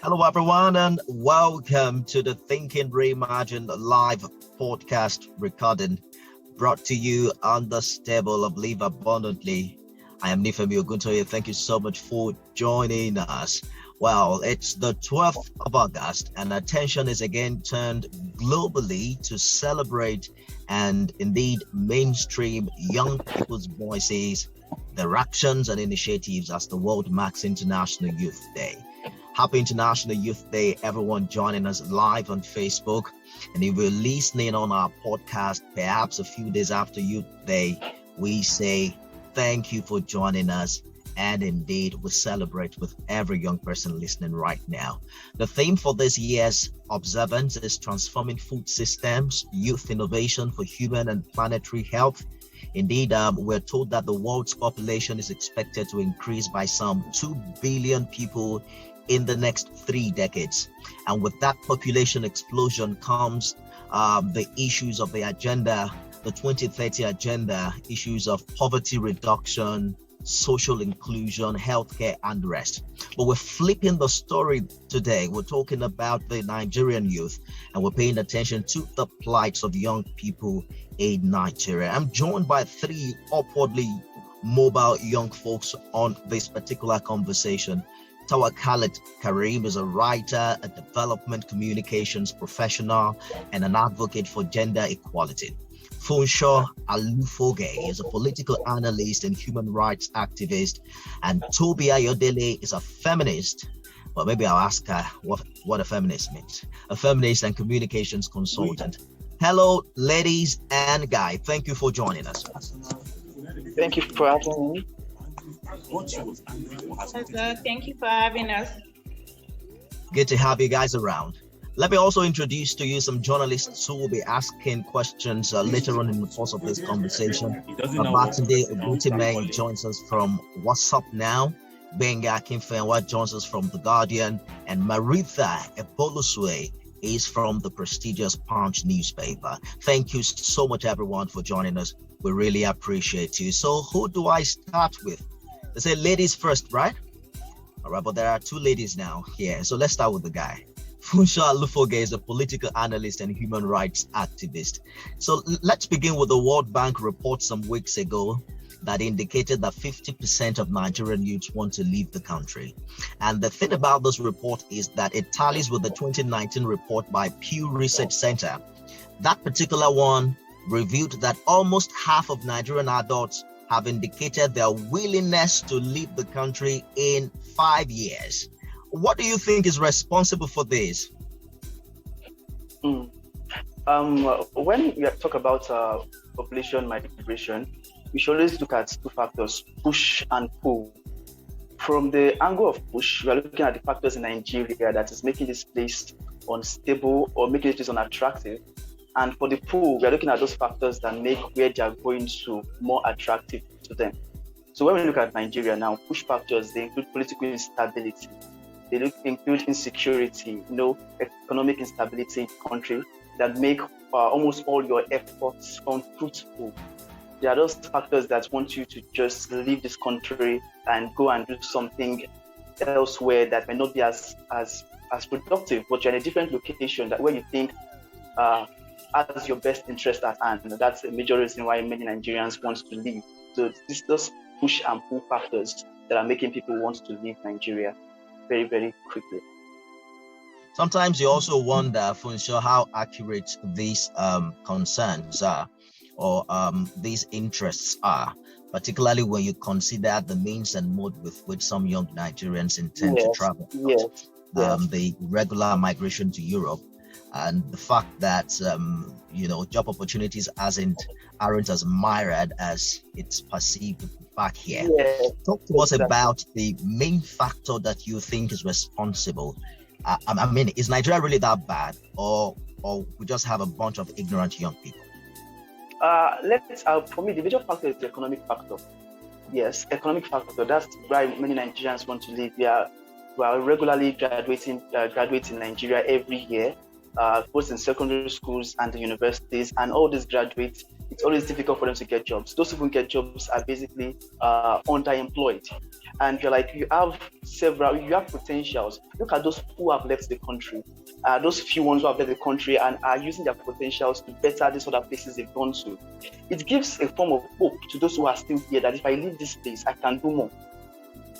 Hello, everyone, and welcome to the Thinking Reimagined live podcast recording brought to you on the stable of Live Abundantly. I am Nifemi Oguntoye. Thank you so much for joining us. Well, it's the 12th of August, and attention is again turned globally to celebrate and indeed mainstream young people's voices, their actions and initiatives as the world marks International Youth Day. Happy International Youth Day, everyone joining us live on Facebook. And if you're listening on our podcast, perhaps a few days after Youth Day, we say thank you for joining us. And indeed, we celebrate with every young person listening right now. The theme for this year's observance is transforming food systems, youth innovation for human and planetary health. Indeed, we're told that the world's population is expected to increase by some 2 billion people in the next 3 decades. And with that population explosion comes the issues of the agenda, the 2030 agenda, issues of poverty reduction, social inclusion, healthcare, and the rest. But we're flipping the story today. We're talking about the Nigerian youth, and we're paying attention to the plights of young people in Nigeria. I'm joined by 3 upwardly mobile young folks on this particular conversation. Tawakalit Kareem is a writer, a development communications professional, and an advocate for gender equality. Olufunsho Alufoge is a political analyst and human rights activist, and Oluwatobi Ayodele is a feminist. Well, maybe I'll ask her what a feminist means. A feminist and communications consultant. Hello, ladies and guys. Thank you for joining us. Thank you for having me. Thank you for having us. Good to have you guys around. Let me also introduce to you some journalists who will be asking questions later on in the course of this conversation. Babatunde Ogutime joins us from What's Up Now. Gbenga Akinfenwa joins us from The Guardian. And Maritha Eboluswe is from the prestigious Punch newspaper. Thank you so much, everyone, for joining us. We really appreciate you. So who do I start with? They say ladies first, right? All right, but there are 2 ladies now here. So let's start with the guy. Olufunsho Alufoge is a political analyst and human rights activist. So let's begin with the World Bank report some weeks ago that indicated that 50% of Nigerian youths want to leave the country. And the thing about this report is that it tallies with the 2019 report by Pew Research Center. That particular one revealed that almost half of Nigerian adults have indicated their willingness to leave the country in 5 years. What do you think is responsible for this? When we talk about population migration, we should always look at 2 factors, push and pull. From the angle of push, we are looking at the factors in Nigeria that is making this place unstable or making this place unattractive. And for the pull, we are looking at those factors that make where they are going to more attractive to them. So when we look at Nigeria now, push factors, they include political instability. They include insecurity, economic instability in the country that make almost all your efforts unfruitful. There are those factors that want you to just leave this country and go and do something elsewhere that may not be as productive, but you're in a different location that where you think has your best interest at hand. That's a major reason why many Nigerians want to leave. So it's those push and pull factors that are making people want to leave Nigeria very, very quickly. Sometimes you also wonder, Funsho, how accurate these concerns are or these interests are, particularly when you consider the means and mode with which some young Nigerians intend to travel. The regular migration to Europe and the fact that job opportunities aren't as myriad as it's perceived back here. Talk to us about the main factor that you think is responsible. I mean, is Nigeria really that bad, or we just have a bunch of ignorant young people? For me, the major factor is the economic factor. Yes, economic factor. That's why many Nigerians want to leave. We are regularly graduating in Nigeria every year, both in secondary schools and the universities, and all these graduates, it's always difficult for them to get jobs. Those who get jobs are basically underemployed. And you have potentials. Look at those who have left the country. Those few ones who have left the country and are using their potentials to better these other places they've gone to. It gives a form of hope to those who are still here that if I leave this place, I can do more.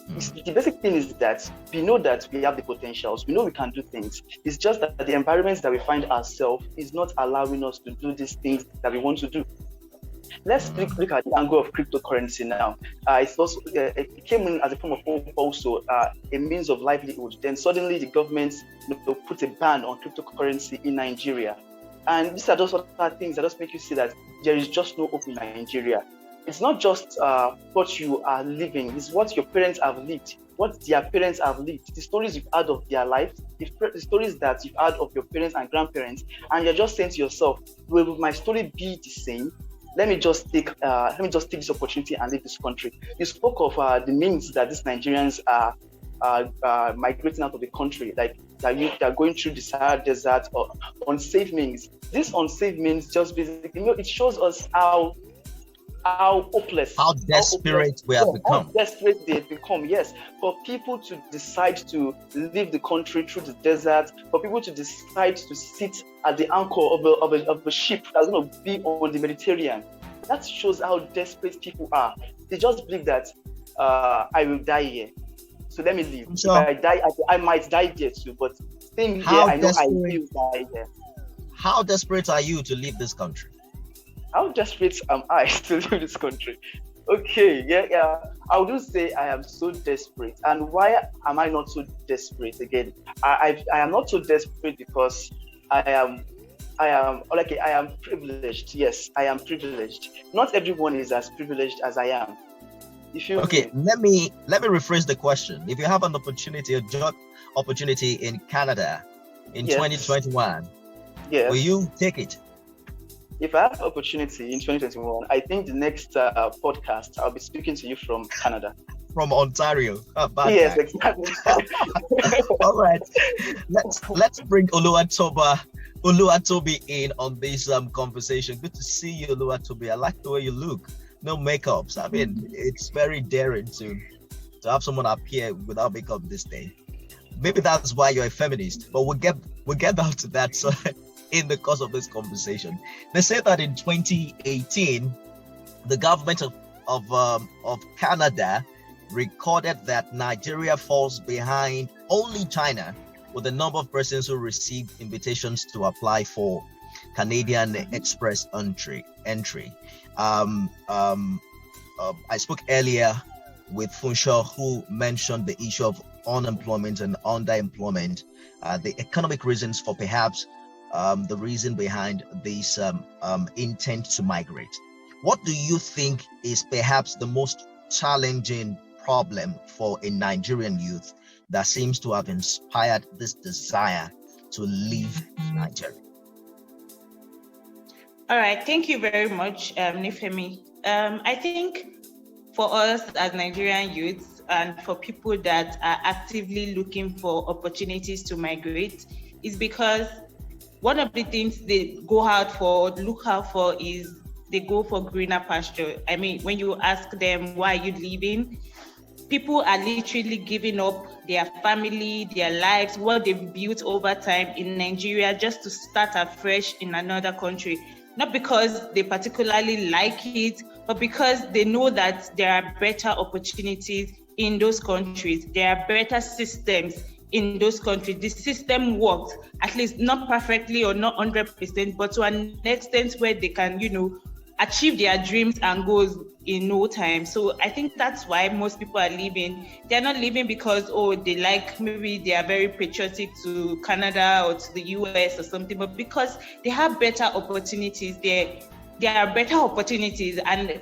The basic thing is that we know that we have the potentials, we know we can do things. It's just that the environments that we find ourselves is not allowing us to do these things that we want to do. Let's look at the angle of cryptocurrency now. It came in as a form of hope, also a means of livelihood. Then suddenly the government put a ban on cryptocurrency in Nigeria. And these are those other things that just make you see that there is just no hope in Nigeria. It's not just what you are living, it's what your parents have lived, what their parents have lived, the stories you've heard of their lives, the stories that you've heard of your parents and grandparents, and you're just saying to yourself, will my story be the same? Let me just take this opportunity and leave this country. You spoke of the means that these Nigerians are migrating out of the country, like that they are going through the Sahara Desert or unsafe means. This unsafe means just basically, it shows us how hopeless, how desperate we have become. How desperate they've become, yes. For people to decide to leave the country through the desert, for people to decide to sit at the anchor of a ship that's going to be on the Mediterranean, that shows how desperate people are. They just believe that I will die here, so let me leave. If I die, I might die there too, but staying here, I know I will die here. How desperate are you to leave this country? How desperate am I to leave this country? Okay, yeah. I would say I am so desperate. And why am I not so desperate again? I am not so desperate because I am privileged. Yes, I am privileged. Not everyone is as privileged as I am. Okay, let me rephrase the question. If you have an opportunity, a job opportunity in Canada in 2021, will you take it? If I have opportunity in 2021, I think the next podcast I'll be speaking to you from Canada. From Ontario. Yes, exactly. All right. Let's bring Oluwatobi in on this conversation. Good to see you, Oluwatobi. I like the way you look. No makeups. I mean, it's very daring to have someone appear without makeup this day. Maybe that's why you're a feminist, but we'll get down to that. So in the course of this conversation, they say that in 2018, the government of Canada recorded that Nigeria falls behind only China with the number of persons who received invitations to apply for Canadian Express entry. I spoke earlier with Funsho, who mentioned the issue of unemployment and underemployment, the economic reasons for perhaps the reason behind this intent to migrate. What do you think is perhaps the most challenging problem for a Nigerian youth that seems to have inspired this desire to leave Nigeria? All right, thank you very much, Nifemi. I think for us as Nigerian youths and for people that are actively looking for opportunities to migrate is because one of the things they go out for, look out for, is they go for greener pasture. I mean, when you ask them, why are you leaving? People are literally giving up their family, their lives, what they've built over time in Nigeria just to start afresh in another country. Not because they particularly like it, but because they know that there are better opportunities in those countries. There are better systems in those countries. The system works, at least not perfectly or not 100%, but to an extent where they can, achieve their dreams and goals in no time. So I think that's why most people are leaving. They're not leaving because, maybe they are very patriotic to Canada or to the US or something, but because they have better opportunities there. There are better opportunities, and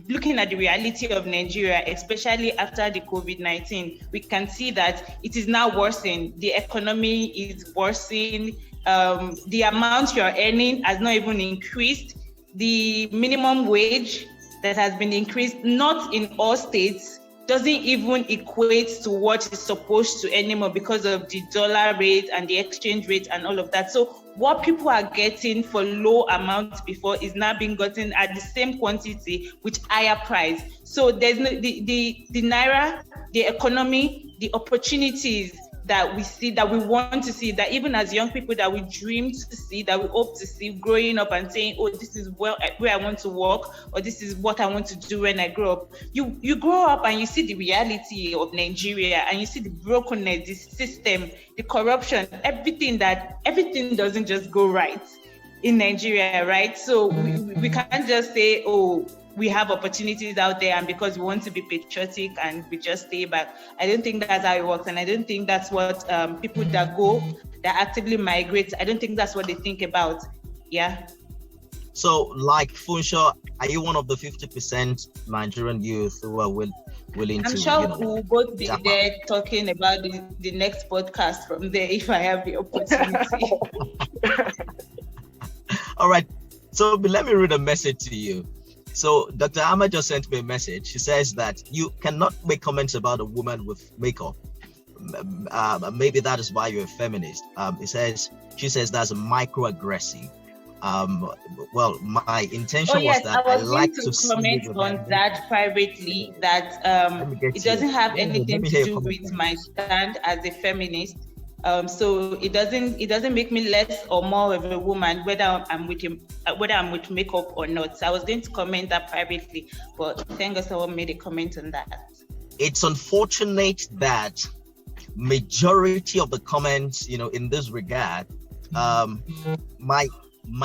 looking at the reality of Nigeria, especially after the COVID-19, we can see that it is now worsening. The economy is worsening. The amount you're earning has not even increased. The minimum wage that has been increased, not in all states, doesn't even equate to what it's supposed to anymore because of the dollar rate and the exchange rate and all of that. So what people are getting for low amounts before is now being gotten at the same quantity with higher price. So there's no, the naira, the economy, the opportunities that we see, that we want to see, that even as young people that we dream to see, that we hope to see growing up and saying, oh, this is where I want to work, or this is what I want to do when I grow up. You grow up and you see the reality of Nigeria, and you see the brokenness, the system, the corruption, everything doesn't just go right in Nigeria, right? So we can't just say, oh, we have opportunities out there, and because we want to be patriotic and we just stay back. I don't think that's how it works, and I don't think that's what people that actively migrate, I don't think that's what they think about. Yeah. So, like Funsho, are you one of the 50% Nigerian youth who are willing to? I'm sure we'll both be there talking about the next podcast from there if I have the opportunity. All right. So let me read a message to you. So Dr. Amma just sent me a message. She says that you cannot make comments about a woman with makeup. Maybe that is why you're a feminist. She says that's a microaggressive. Well, my intention was that I like to comment on that privately. That it doesn't have anything to do with my stand as a feminist. So it doesn't make me less or more of a woman whether I'm with makeup or not. So I was going to comment that privately, but thank God someone made a comment on that. It's unfortunate that majority of the comments, in this regard, my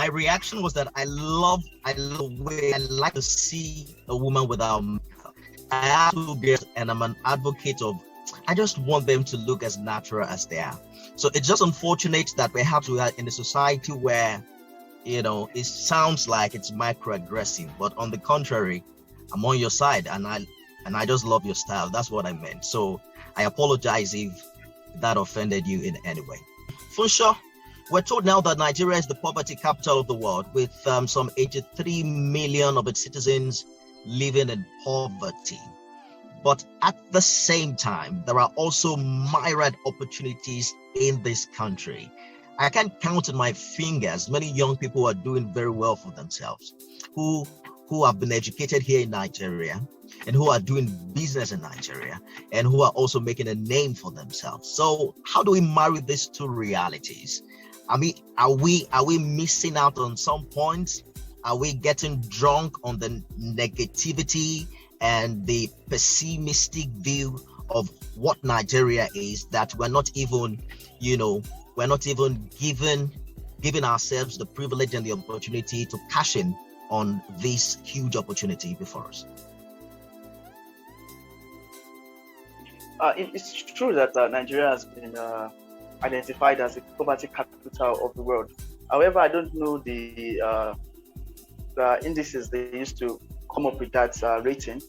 reaction was that I love the way I like to see a woman without makeup. I have 2 girls, and I'm an advocate of, I just want them to look as natural as they are. So it's just unfortunate that perhaps we are in a society where, it sounds like it's microaggressive, but on the contrary, I'm on your side, and I just love your style. That's what I meant. So I apologize if that offended you in any way. For sure, we're told now that Nigeria is the poverty capital of the world, with some 83 million of its citizens living in poverty. But at the same time, there are also myriad opportunities in this country. I can't count on my fingers many young people who are doing very well for themselves, who have been educated here in Nigeria, and who are doing business in Nigeria, and who are also making a name for themselves. So how do we marry these two realities? I mean, are we missing out on some points? Are we getting drunk on the negativity and the pessimistic view of what Nigeria is, that we're not even giving ourselves the privilege and the opportunity to cash in on this huge opportunity before us? It's true that Nigeria has been identified as the poverty capital of the world. However, I don't know the indices they used to come up with that rating.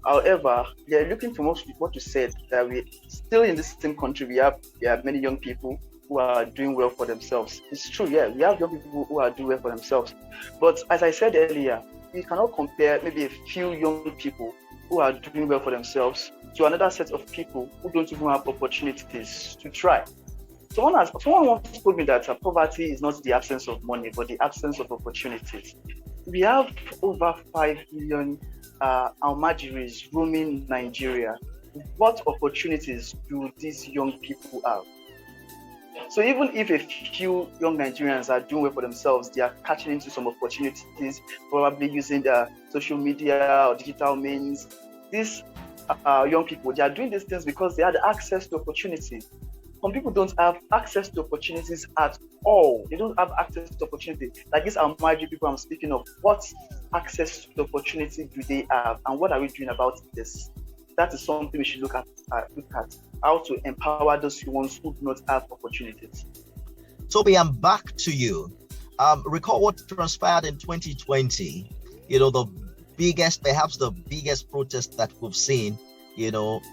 However, they're looking from what you said, that we still in this same country, we have many young people who are doing well for themselves. It's true, yeah, we have young people who are doing well for themselves. But as I said earlier, we cannot compare maybe a few young people who are doing well for themselves to another set of people who don't even have opportunities to try. Someone once told me that poverty is not the absence of money, but the absence of opportunities. We have over 5 million Almajiris roaming Nigeria. What opportunities do these young people have? So even if a few young Nigerians are doing well for themselves, they are catching into some opportunities, probably using their social media or digital means. These young people, they are doing these things because they had access to opportunities. Some people don't have access to opportunities at all. They don't have access to opportunity. Like these Almaji people I'm speaking of, what access to opportunity do they have, and what are we doing about this? That is something we should look at how to empower those ones who do not have opportunities. Toby, I'm back to you. Recall what transpired in 2020. Perhaps the biggest protest that we've seen,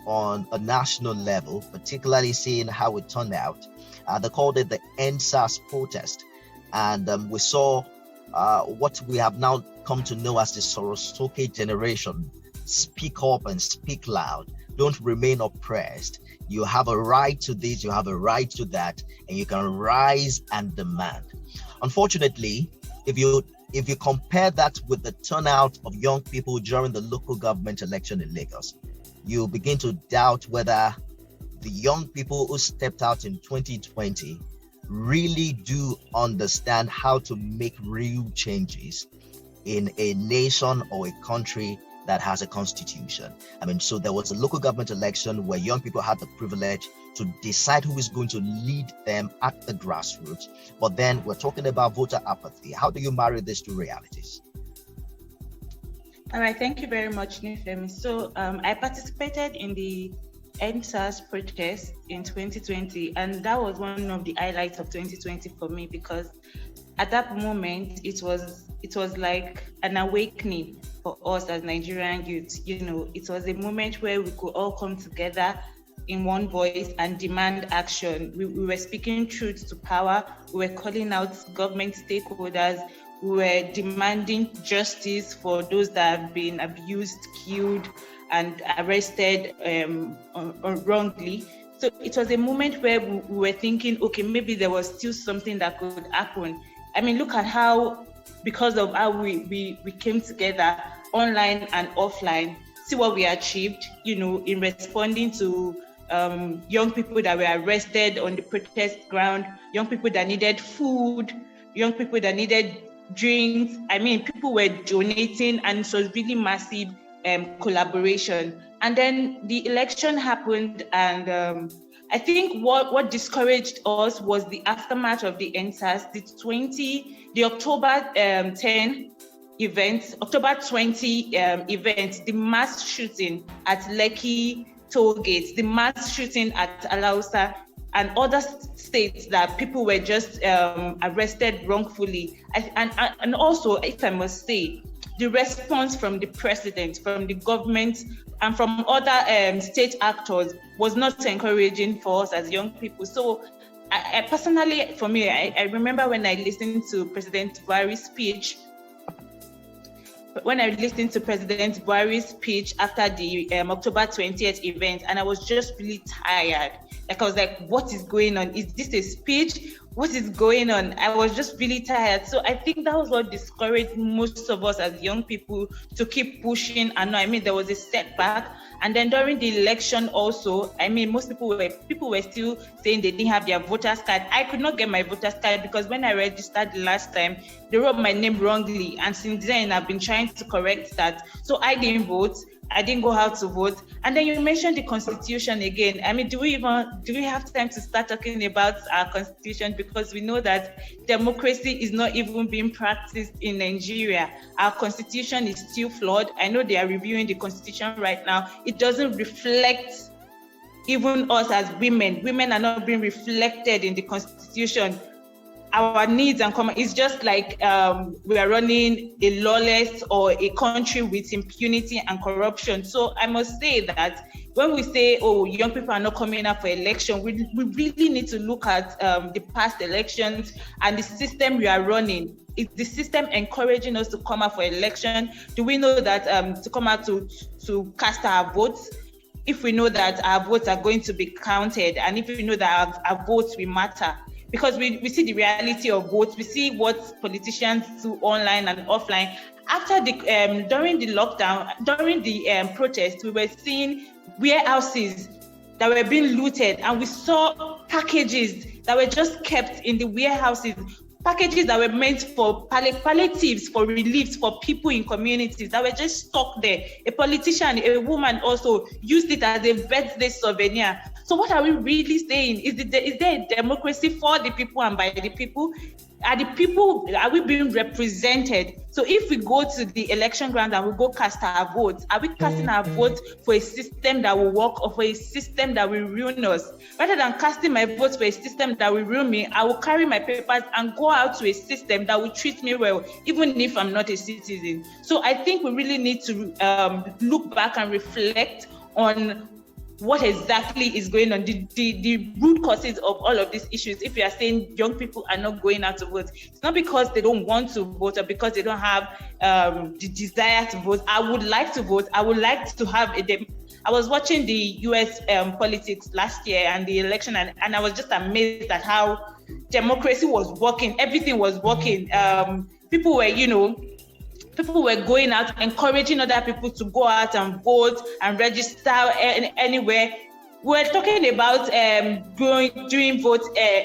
on a national level, particularly seeing how it turned out. They called it the NSAS protest. And we saw what we have now come to know as the Sorosoke generation speak up and speak loud. don't remain oppressed. You have a right to this, you have a right to that, and you can rise and demand. Unfortunately, if you compare that with the turnout of young people during the local government election in Lagos, you begin to doubt whether the young people who stepped out in 2020 really do understand how to make real changes in a nation or a country that has a constitution. I mean, so there was a local government election where young people had the privilege to decide who is going to lead them at the grassroots. But then we're talking about voter apathy. How do you marry these two realities? All right, thank you very much, Nifemi. So I participated in the NSAS protest in 2020, and that was one of the highlights of 2020 for me, because at that moment it was like an awakening for us as Nigerian youth. You know, it was a moment where we could all come together in one voice and demand action. We were speaking truth to power. We were calling out government stakeholders. We were demanding justice for those that have been abused, killed, and arrested wrongly. So it was a moment where we were thinking, okay, maybe there was still something that could happen. I mean, look at how, because of how we came together online and offline, see what we achieved, you know, in responding to young people that were arrested on the protest ground, young people that needed food, young people that needed drinks. I mean, people were donating, and it was really massive collaboration. And then the election happened, and I think what discouraged us was the aftermath of the NSAS, the October 10 event, October 20 event, the mass shooting at Lekki toll gates, the mass shooting at Alausa, and other states that people were just arrested wrongfully. And also, if I must say, the response from the president, from the government, and from other state actors was not encouraging for us as young people. So I personally, for me, I remember when I listened to President Buhari's speech, after the October 20th event, and I was just really tired. Like, I was like, what is going on? Is this a speech? What is going on? I was just really tired. So I think that was what discouraged most of us as young people to keep pushing. And I mean, there was a setback. And then during the election also, I mean, most people were still saying they didn't have their voter's card. I could not get my voter's card because when I registered the last time, they wrote my name wrongly. And since then, I've been trying to correct that. So I didn't vote. I didn't go out to vote. And then you mentioned the Constitution again. I mean, do we have time to start talking about our Constitution? Because we know that democracy is not even being practiced in Nigeria. Our Constitution is still flawed. I know they are reviewing the Constitution right now. It doesn't reflect even us as women. Women are not being reflected in the Constitution. Our needs and common, it's just like we are running a lawless or a country with impunity and corruption. So I must say that when we say, oh, young people are not coming up for election, we really need to look at the past elections and the system we are running. Is the system encouraging us to come out for election? Do we know that to come out to cast our votes? If we know that our votes are going to be counted, and if we know that our votes will matter, because we see the reality of votes, we see what politicians do online and offline. After during the lockdown, during the protest, we were seeing warehouses that were being looted, and we saw packages that were just kept in the warehouses, packages that were meant for palliatives, for reliefs, for people in communities that were just stuck there. A politician, a woman also used it as a birthday souvenir. So what are we really saying? Is there a democracy for the people and by the people? Are we being represented? So if we go to the election ground and we go cast our votes, are we casting our votes for a system that will work or for a system that will ruin us? Rather than casting my votes for a system that will ruin me, I will carry my papers and go out to a system that will treat me well, even if I'm not a citizen. So I think we really need to look back and reflect on what exactly is going on, the root causes of all of these issues. If you are saying young people are not going out to vote, it's not because they don't want to vote or because they don't have the desire to vote. I would like to vote. I would like to have I was watching the US politics last year and the election, and I was just amazed at how democracy was working. Everything was working. People were going out, encouraging other people to go out and vote and register anywhere. We're talking about doing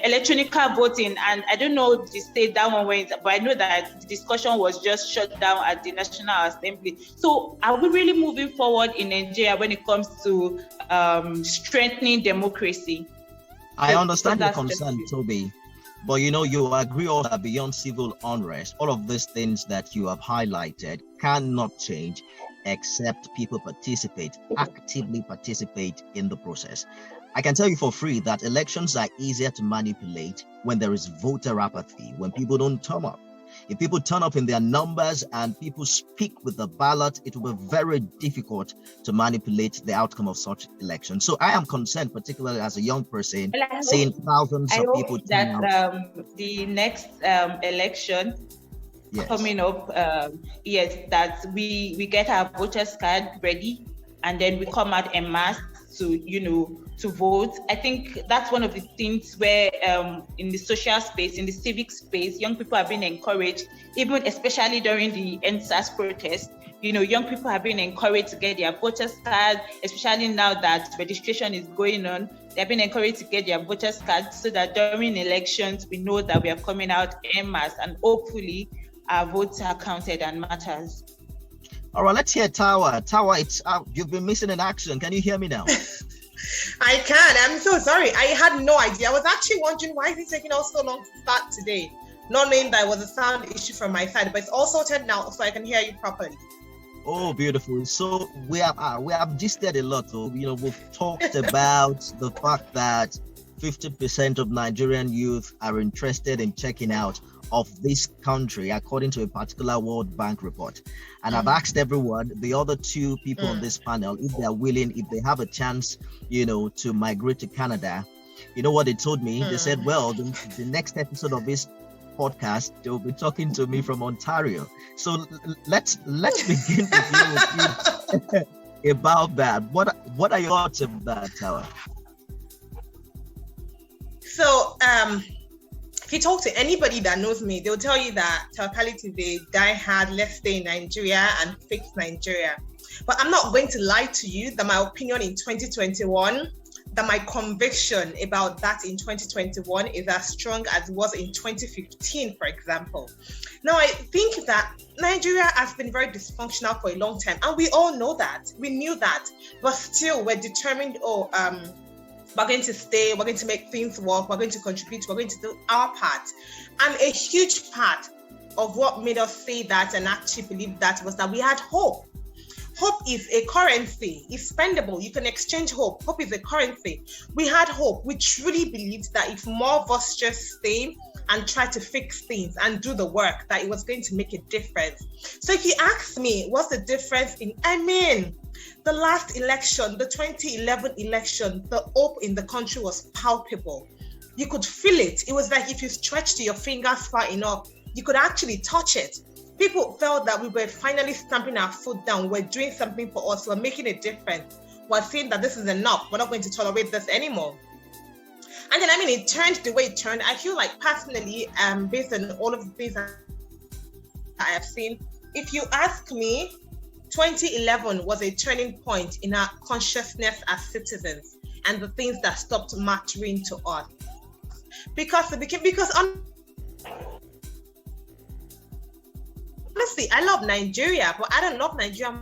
electronic voting, and I don't know the state that one went, but I know that the discussion was just shut down at the National Assembly. So are we really moving forward in Nigeria when it comes to strengthening democracy? I understand your concern, Toby, but you agree also that beyond civil unrest, all of these things that you have highlighted cannot change except people actively participate in the process. I can tell you for free that elections are easier to manipulate when there is voter apathy, when people don't turn up. If people turn up in their numbers and people speak with the ballot, it will be very difficult to manipulate the outcome of such elections. So I am concerned, particularly as a young person, seeing thousands of people turn out. The next election coming up, that we get our voters card ready, and then we come out en masse to vote. I think that's one of the things where in the social space, in the civic space, young people have been encouraged, even especially during the NSAS protest. Young people have been encouraged to get their voters card, especially now that registration is going on. They've been encouraged to get their voters card so that during elections, we know that we are coming out en masse, and hopefully our votes are counted and matters. All right, let's hear Tawa. Tawa, you've been missing in action. Can you hear me now? I can. I'm so sorry. I had no idea. I was actually wondering why is it taking us so long to start today, not knowing that it was a sound issue from my side, but it's all sorted now, so I can hear you properly. Oh, beautiful. So we have gisted a lot. So, we've talked about the fact that 50% of Nigerian youth are interested in checking out of this country, according to a particular World Bank report. And I've asked everyone, the other two people on this panel, if they're willing, if they have a chance, to migrate to Canada. You know what they told me? They said, well, the next episode of this podcast, they'll be talking to me from Ontario. So let's begin with you about that. What are your thoughts about that, Tawa? So, if you talk to anybody that knows me, they'll tell you that Tawakalit is a die-hard, let's stay in Nigeria and fix Nigeria. But I'm not going to lie to you that my opinion in 2021, that my conviction about that in 2021 is as strong as it was in 2015, for example. Now, I think that Nigeria has been very dysfunctional for a long time, and we all know that. We knew that, but still we're determined, we're going to stay, we're going to make things work, we're going to contribute, we're going to do our part. And a huge part of what made us say that and actually believe that was that we had hope. Hope is a currency, it's spendable, you can exchange hope. Hope is a currency. We had hope. We truly believed that if more of us just stay and try to fix things and do the work, that it was going to make a difference. So if you ask me, what's the difference the last election, the 2011 election, the hope in the country was palpable. You could feel it. It was like if you stretched your fingers far enough, you could actually touch it. People felt that we were finally stamping our foot down. We're doing something for us. We're making a difference. We're saying that this is enough. We're not going to tolerate this anymore. And then, it turned the way it turned. I feel like personally, based on all of the things that I have seen, if you ask me, 2011 was a turning point in our consciousness as citizens and the things that stopped mattering to us. Because honestly, I love Nigeria, but I don't love Nigeria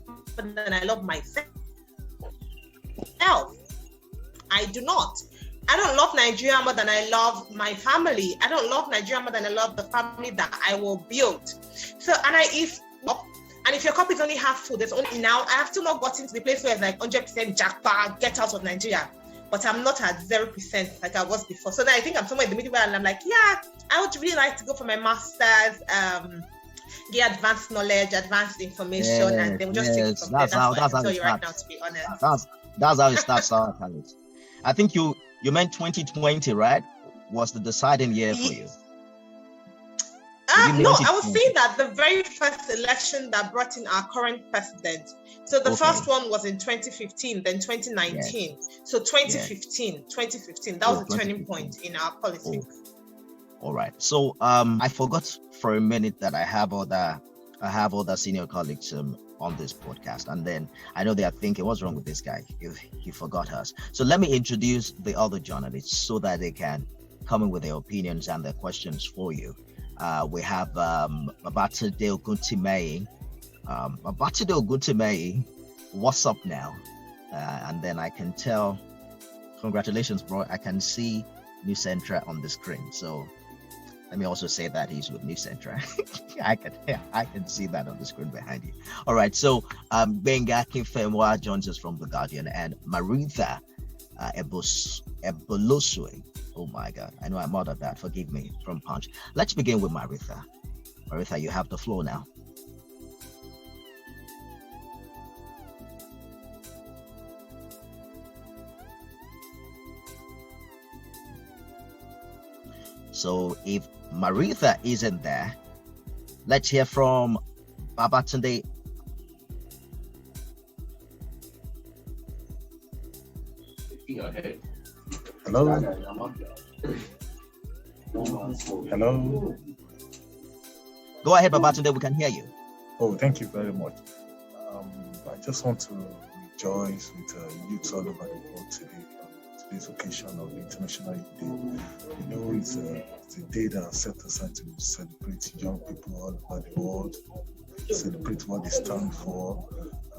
more than I love myself. I do not. I don't love Nigeria more than I love my family. I don't love Nigeria more than I love the family that I will build. So, and if your cup is only half full, there's only now, I have still not gotten to the place where it's like 100% jackpot, get out of Nigeria. But I'm not at 0% like I was before. So then I think I'm somewhere in the middle where I'm like, yeah, I would really like to go for my master's, get advanced knowledge, advanced information, and then we'll just take it from there. That's how I tell you right now, to be honest. That's how it starts, Alex. I think you meant 2020, right? Was the deciding year for you? No, I would say that the very first election that brought in our current president. So the first one was in 2015, then 2019. Yes. So 2015, that was the turning point in our politics. All right. So I forgot for a minute that I have other senior colleagues on this podcast, and then I know they are thinking, what's wrong with this guy? He forgot us. So let me introduce the other journalists so that they can come in with their opinions and their questions for you. We have Babatunde Oguntimei. Babatunde Oguntimei, what's up now? And then I can tell, congratulations, bro. I can see New Centra on the screen. So let me also say that he's with New Centra. I can see that on the screen behind you. All right. So Gbenga Akinfenwa joins us from The Guardian, and Maritha Ebolosue. Oh my God, I know I murdered that. Forgive me, from Punch. Let's begin with Maritha. Maritha, you have the floor now. So if Maritha isn't there, let's hear from Babatunde. Hello. Hello. Go ahead, Babatunde. We can hear you. Oh, thank you very much. I just want to rejoice with youths all over the world today on today's occasion of the International Youth Day. You know, it's a day that is set aside to celebrate young people all over the world, celebrate what they stand for,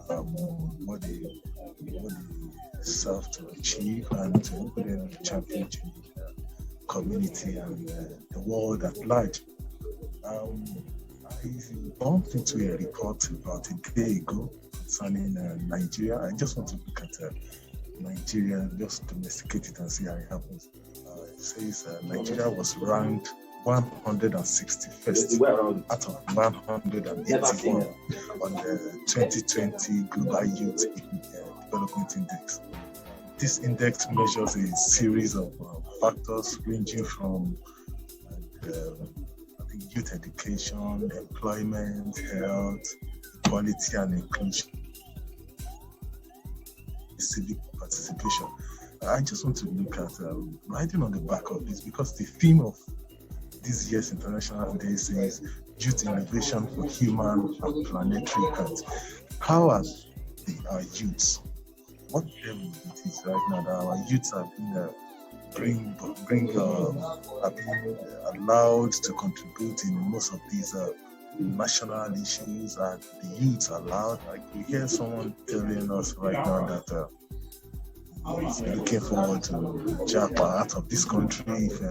what they serve to achieve, and to put them champion to the community and the world at large. I bumped into a report about a day ago concerning Nigeria. I just want to look at Nigeria, just domesticate it and see how it happens. It says Nigeria was ranked 161st out of 181 on the 2020 Global Youth Development Index. This index measures a series of factors ranging from youth education, employment, health, equality and inclusion, civic participation. I just want to look at riding on the back of this, because the theme of this year's International Day says Youth Innovation for Human and Planetary Health. How are our youths? What level it is right now that our youths have been have been allowed to contribute in most of these national issues, and the youths allowed. Like we hear someone telling us right now that he's looking forward to Japan out of this country if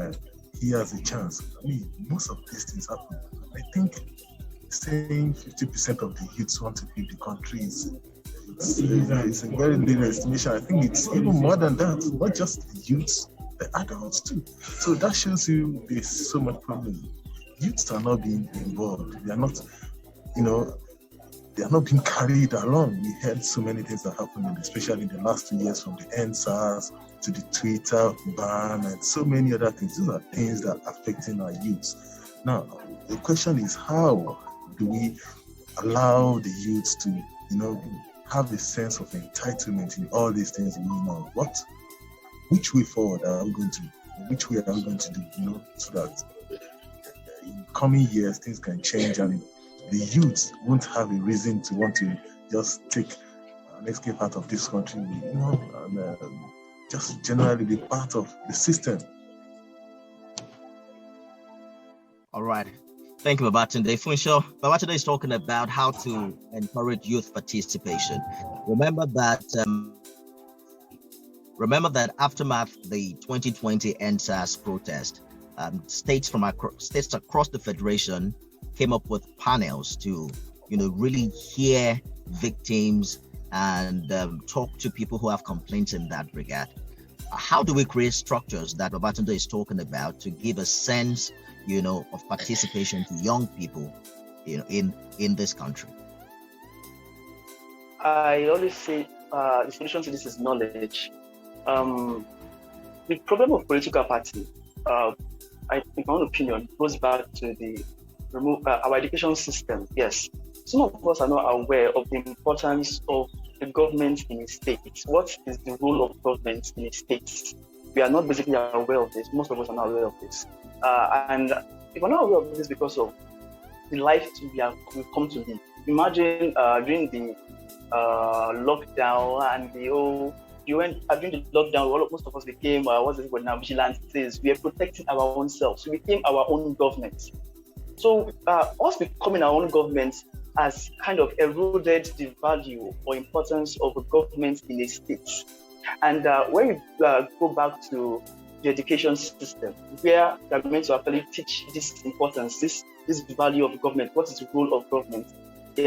he has a chance. I mean, most of these things happen. I think saying 50% of the youths want to leave the country it's a very little estimation. I think it's even more than that. Not just the youths, the adults too. So that shows you there's so much problem. Youths are not being involved. They are not, they are not being carried along. We heard so many things that happened, especially in the last 2 years, from the NSAS to the Twitter ban and so many other things. These are things that are affecting our youths. Now, the question is, how do we allow the youths to, have a sense of entitlement in all these things going on? Which way forward are we going to? Which way are we going to do? So that in coming years things can change and the youth won't have a reason to want to just take an escape out of this country, and just generally be part of the system. All right. Thank you, Babatunde. Babatunde is talking about how to encourage youth participation. Remember that aftermath the 2020 NSAS protest, states across the federation came up with panels to, really hear victims and talk to people who have complaints in that regard. How do we create structures that Babatunde is talking about to give a sense, of participation to young people, in this country? I always say the solution to this is knowledge. The problem of political party, in my own opinion, goes back to the remove our education system. Yes, some of us are not aware of the importance of the government in a state. What is the role of government in a state? We are not basically aware of this. Most of us are not aware of this. And if we're not aware of this because of the life we've come to live. Imagine during the lockdown and during the lockdown, most of us became vigilantes. We are protecting our own selves. We became our own government. So us becoming our own government has kind of eroded the value or importance of a government in a state. And when we go back to the education system, where they are meant to actually teach this importance, this value of government, what is the role of government, to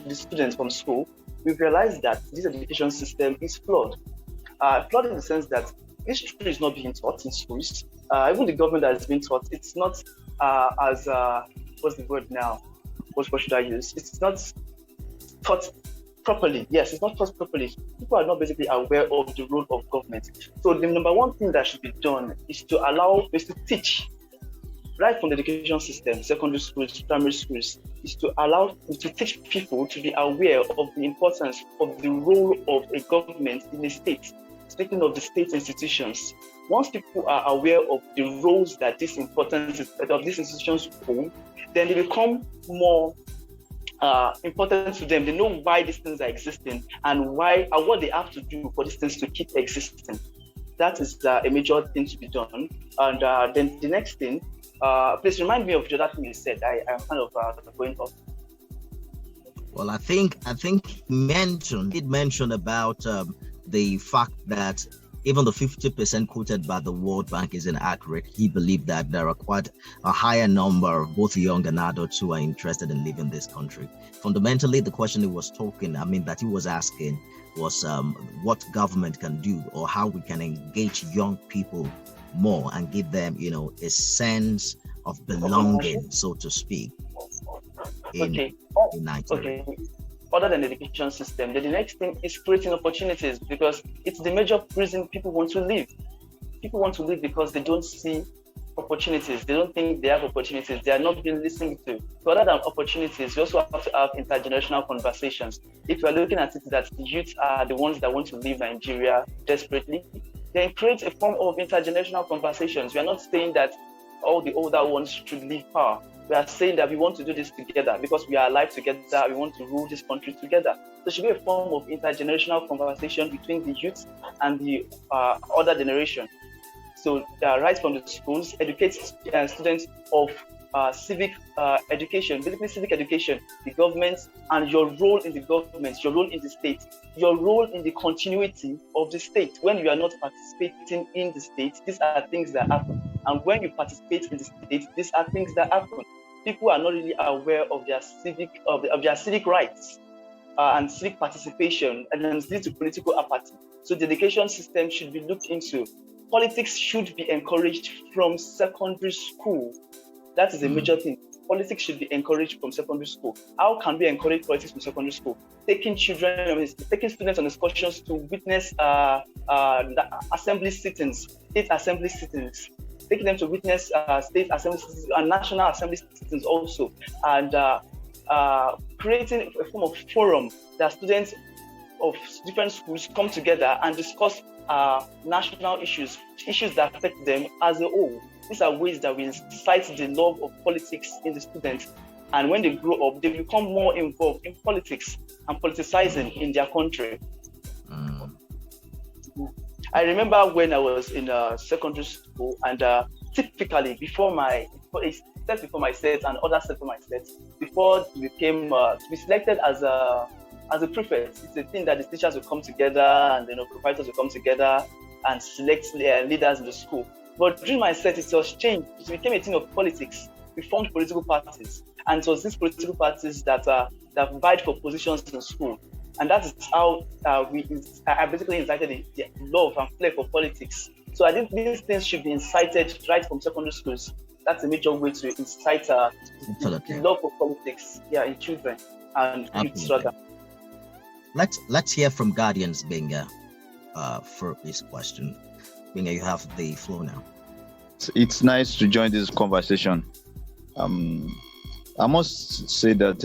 the students from school, we've realized that this education system is flawed. Flawed in the sense that history is not being taught in schools. Even the government that is being taught, it's not as what's the word now? What should I use? It's not taught properly. Yes, it's not taught properly. People are not basically aware of the role of government. So the number one thing that should be done is to teach right from the education system, secondary schools, primary schools, is to teach people to be aware of the importance of the role of a government in a state. Speaking of the state institutions, once people are aware of the roles that these institutions hold, then they become more important to them. They know why these things are existing and what they have to do for these things to keep existing. That is a major thing to be done. And then the next thing, please remind me of the other thing you said. I'm kind of going off. Well, I think he mentioned about the fact that even the 50% quoted by the World Bank is inaccurate. He believed that there are quite a higher number of both young and adults who are interested in leaving this country. Fundamentally, the question he was asking was what government can do or how we can engage young people more and give them, a sense of belonging, so to speak, in Nigeria. Okay. Other than the education system, then the next thing is creating opportunities, because it's the major reason people want to leave. People want to leave because they don't see opportunities. They don't think they have opportunities. They are not being listened to. So other than opportunities, you also have to have intergenerational conversations. If you are looking at it that the youth are the ones that want to leave Nigeria desperately, then create a form of intergenerational conversations. We are not saying that all the older ones should leave power. We are saying that we want to do this together because we are alive together. We want to rule this country together. So there should be a form of intergenerational conversation between the youth and the other generation. So right from the schools, educate students of civic education, basically civic education, the government and your role in the government, your role in the state, your role in the continuity of the state. When you are not participating in the state, these are things that happen. And when you participate in the state, these are things that happen. People are not really aware of their civic rights and civic participation, and then lead to political apathy. So the education system should be looked into. Politics should be encouraged from secondary school. That is a major thing. Politics should be encouraged from secondary school. How can we encourage politics from secondary school? Taking students on excursions to witness the assembly sittings, state assembly sittings, taking them to witness state assembly sittings and national assembly sittings also, and creating a form of forum that students of different schools come together and discuss national issues that affect them as a whole. These are ways that will incite the love of politics in the students. And when they grow up, they become more involved in politics and politicizing in their country. I remember when I was in secondary school, and typically before my set and other set for my set, before we became to be selected as a prefect, it's a thing that the teachers will come together and proprietors will come together and select leaders in the school. But during my set, it was changed. It became a thing of politics. We formed political parties, and it was these political parties that vied for positions in school. And that is how I basically incited the love and flair for politics. So I think these things should be incited right from secondary schools. That's a major way to incite the love for politics, in children and youth rather. Let's hear from Guardians, Gbenga, for this question. Gbenga, you have the floor now. It's nice to join this conversation. I must say that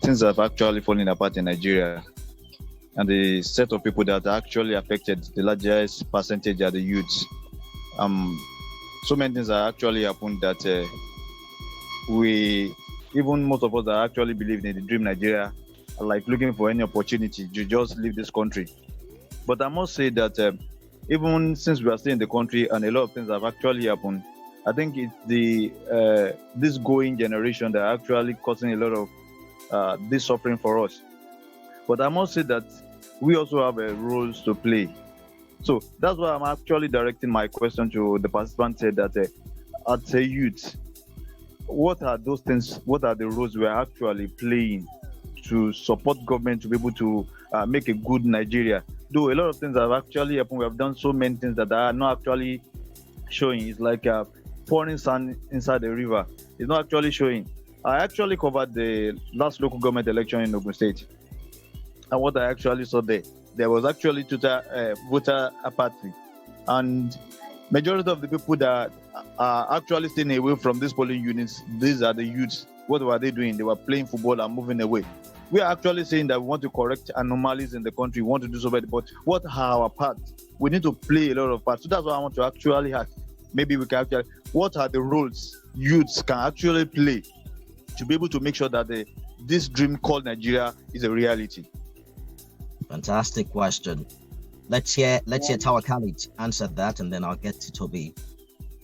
things have actually fallen apart in Nigeria, and the set of people that are actually affected, the largest percentage are the youths. So many things are actually happened that even most of us that actually believe in the dream Nigeria are like looking for any opportunity to just leave this country. But I must say that even since we are still in the country and a lot of things have actually happened, I think it's this going generation that are actually causing a lot of this suffering for us. But I must say that we also have roles to play. So that's why I'm actually directing my question to the participant said that as a youth, what are those things, what are the roles we are actually playing to support government to be able to make a good Nigeria? Though a lot of things have actually happened, we have done so many things that are not actually showing. It's like pouring sand inside the river. It's not actually showing. I actually covered the last local government election in Ogun State. And what I actually saw there was actually total voter apathy. And majority of the people that are actually staying away from these polling units, these are the youths. What were they doing? They were playing football and moving away. We are actually saying that we want to correct anomalies in the country, we want to do so better, but what are our parts? We need to play a lot of parts. So that's what I want to actually ask. Maybe we can actually, what are the roles youths can actually play to be able to make sure that this dream called Nigeria is a reality? Fantastic question. Let's hear Tawakalit answer that, and then I'll get to Toby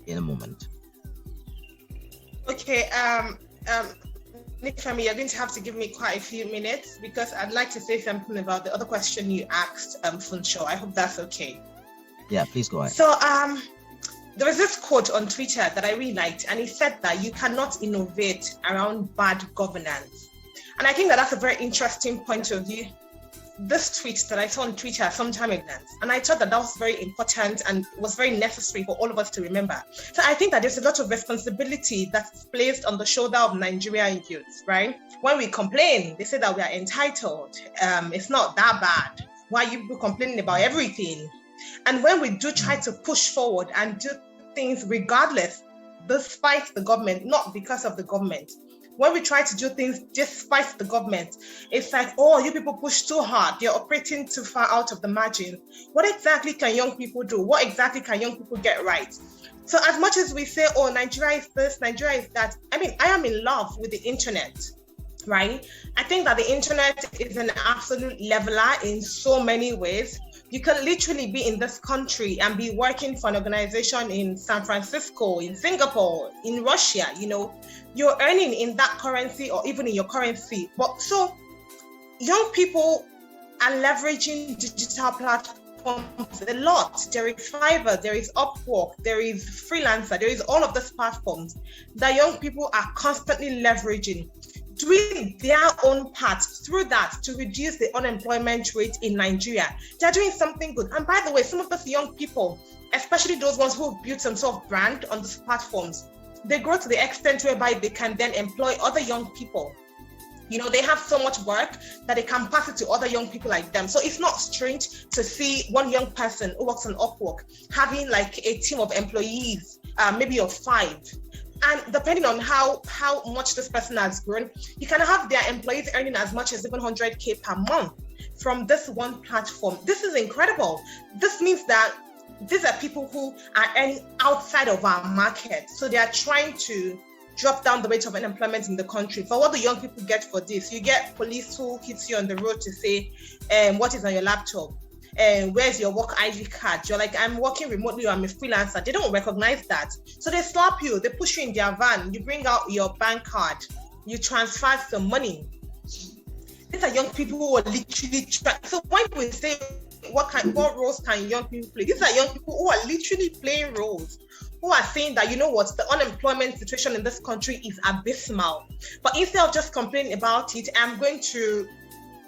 in a moment. Okay, Nifemi, you're going to have to give me quite a few minutes because I'd like to say something about the other question you asked, Funsho. I hope that's okay. Yeah, please go ahead. So, there was this quote on Twitter that I really liked, and it said that you cannot innovate around bad governance. And I think that that's a very interesting point of view. This tweet that I saw on Twitter some time ago, and I thought that was very important and was very necessary for all of us to remember. So I think that there's a lot of responsibility that's placed on the shoulder of Nigerian youths, right? When we complain, they say that we are entitled. It's not that bad. Why are you people complaining about everything? And when we do try to push forward and do things regardless, despite the government, not because of the government, when we try to do things despite the government, it's like, oh, you people push too hard. You're operating too far out of the margin. What exactly can young people do? What exactly can young people get right? So as much as we say, oh, Nigeria is this, Nigeria is that, I mean, I am in love with the internet, right? I think that the internet is an absolute leveler in so many ways. You can literally be in this country and be working for an organization in San Francisco, in Singapore, in Russia, you're earning in that currency or even in your currency. But so young people are leveraging digital platforms a lot. There is Fiverr, there is Upwork, there is Freelancer, there is all of these platforms that young people are constantly leveraging, doing their own part through that to reduce the unemployment rate in Nigeria. They're doing something good. And by the way, some of those young people, especially those ones who have built some sort of brand on these platforms, they grow to the extent whereby they can then employ other young people. They have so much work that they can pass it to other young people like them. So it's not strange to see one young person who works on Upwork having like a team of employees, maybe of 5. And depending on how much this person has grown, you can have their employees earning as much as even 100K per month from this one platform. This is incredible. This means that these are people who are earning outside of our market. So they are trying to drop down the rate of unemployment in the country. But what do young people get for this? You get police who hits you on the road to say, what is on your laptop? Where's your work ID card? You're like, I'm working remotely or I'm a freelancer. They don't recognize that. So they slap you, they push you in their van, you bring out your bank card, you transfer some money. These are young people who are literally trying. So when we say, what roles can young people play? These are young people who are literally playing roles, who are saying that, the unemployment situation in this country is abysmal. But instead of just complaining about it, I'm going to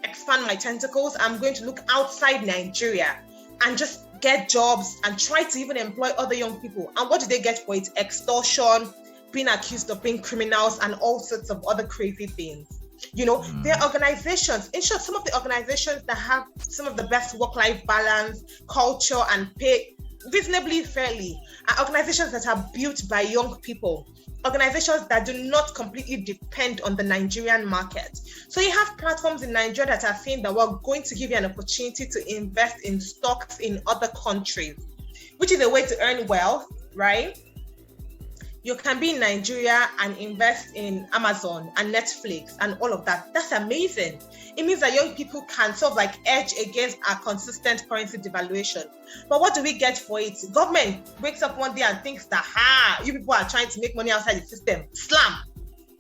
expand my tentacles. I'm going to look outside Nigeria and just get jobs and try to even employ other young people. And what do they get for it? Extortion, being accused of being criminals, and all sorts of other crazy things. There are organizations, in short, some of the organizations that have some of the best work-life balance, culture, and pay reasonably fairly are organizations that are built by young people, organizations that do not completely depend on the Nigerian market. So you have platforms in Nigeria that are saying that we're going to give you an opportunity to invest in stocks in other countries, which is a way to earn wealth, right? You can be in Nigeria and invest in Amazon and Netflix and all of that. That's amazing. It means that young people can sort of like edge against our consistent currency devaluation. But what do we get for it? Government wakes up one day and thinks that, you people are trying to make money outside the system. Slam!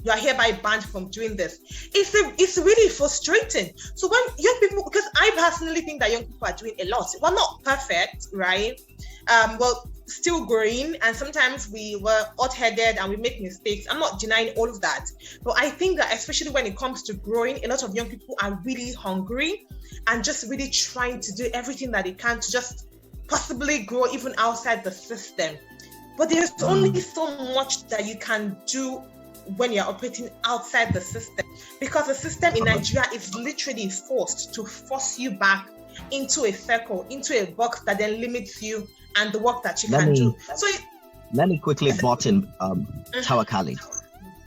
You are hereby banned from doing this. It's really frustrating. So when young people, because I personally think that young people are doing a lot. We're not perfect, right? Still growing, and sometimes we were hot-headed and we make mistakes. I'm not denying all of that, but I think that especially when it comes to growing, a lot of young people are really hungry and just really trying to do everything that they can to just possibly grow even outside the system. But there's only so much that you can do when you're operating outside the system, because the system in Nigeria is literally forced to force you back into a circle, into a box that then limits you and the work that you can do. So let me quickly button Tawakalit.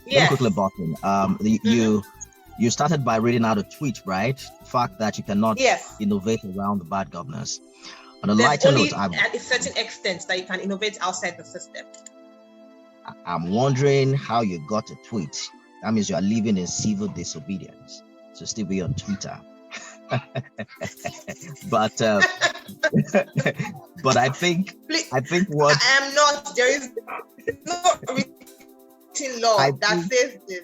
Yes. Let me quickly button. You started by reading out a tweet, right? The fact that you cannot innovate around the bad governance. On a lighter note, at a certain extent that you can innovate outside the system. I'm wondering how you got a tweet. That means you are living in civil disobedience. So still be on Twitter. but I think what I am not. There is no written law that says this.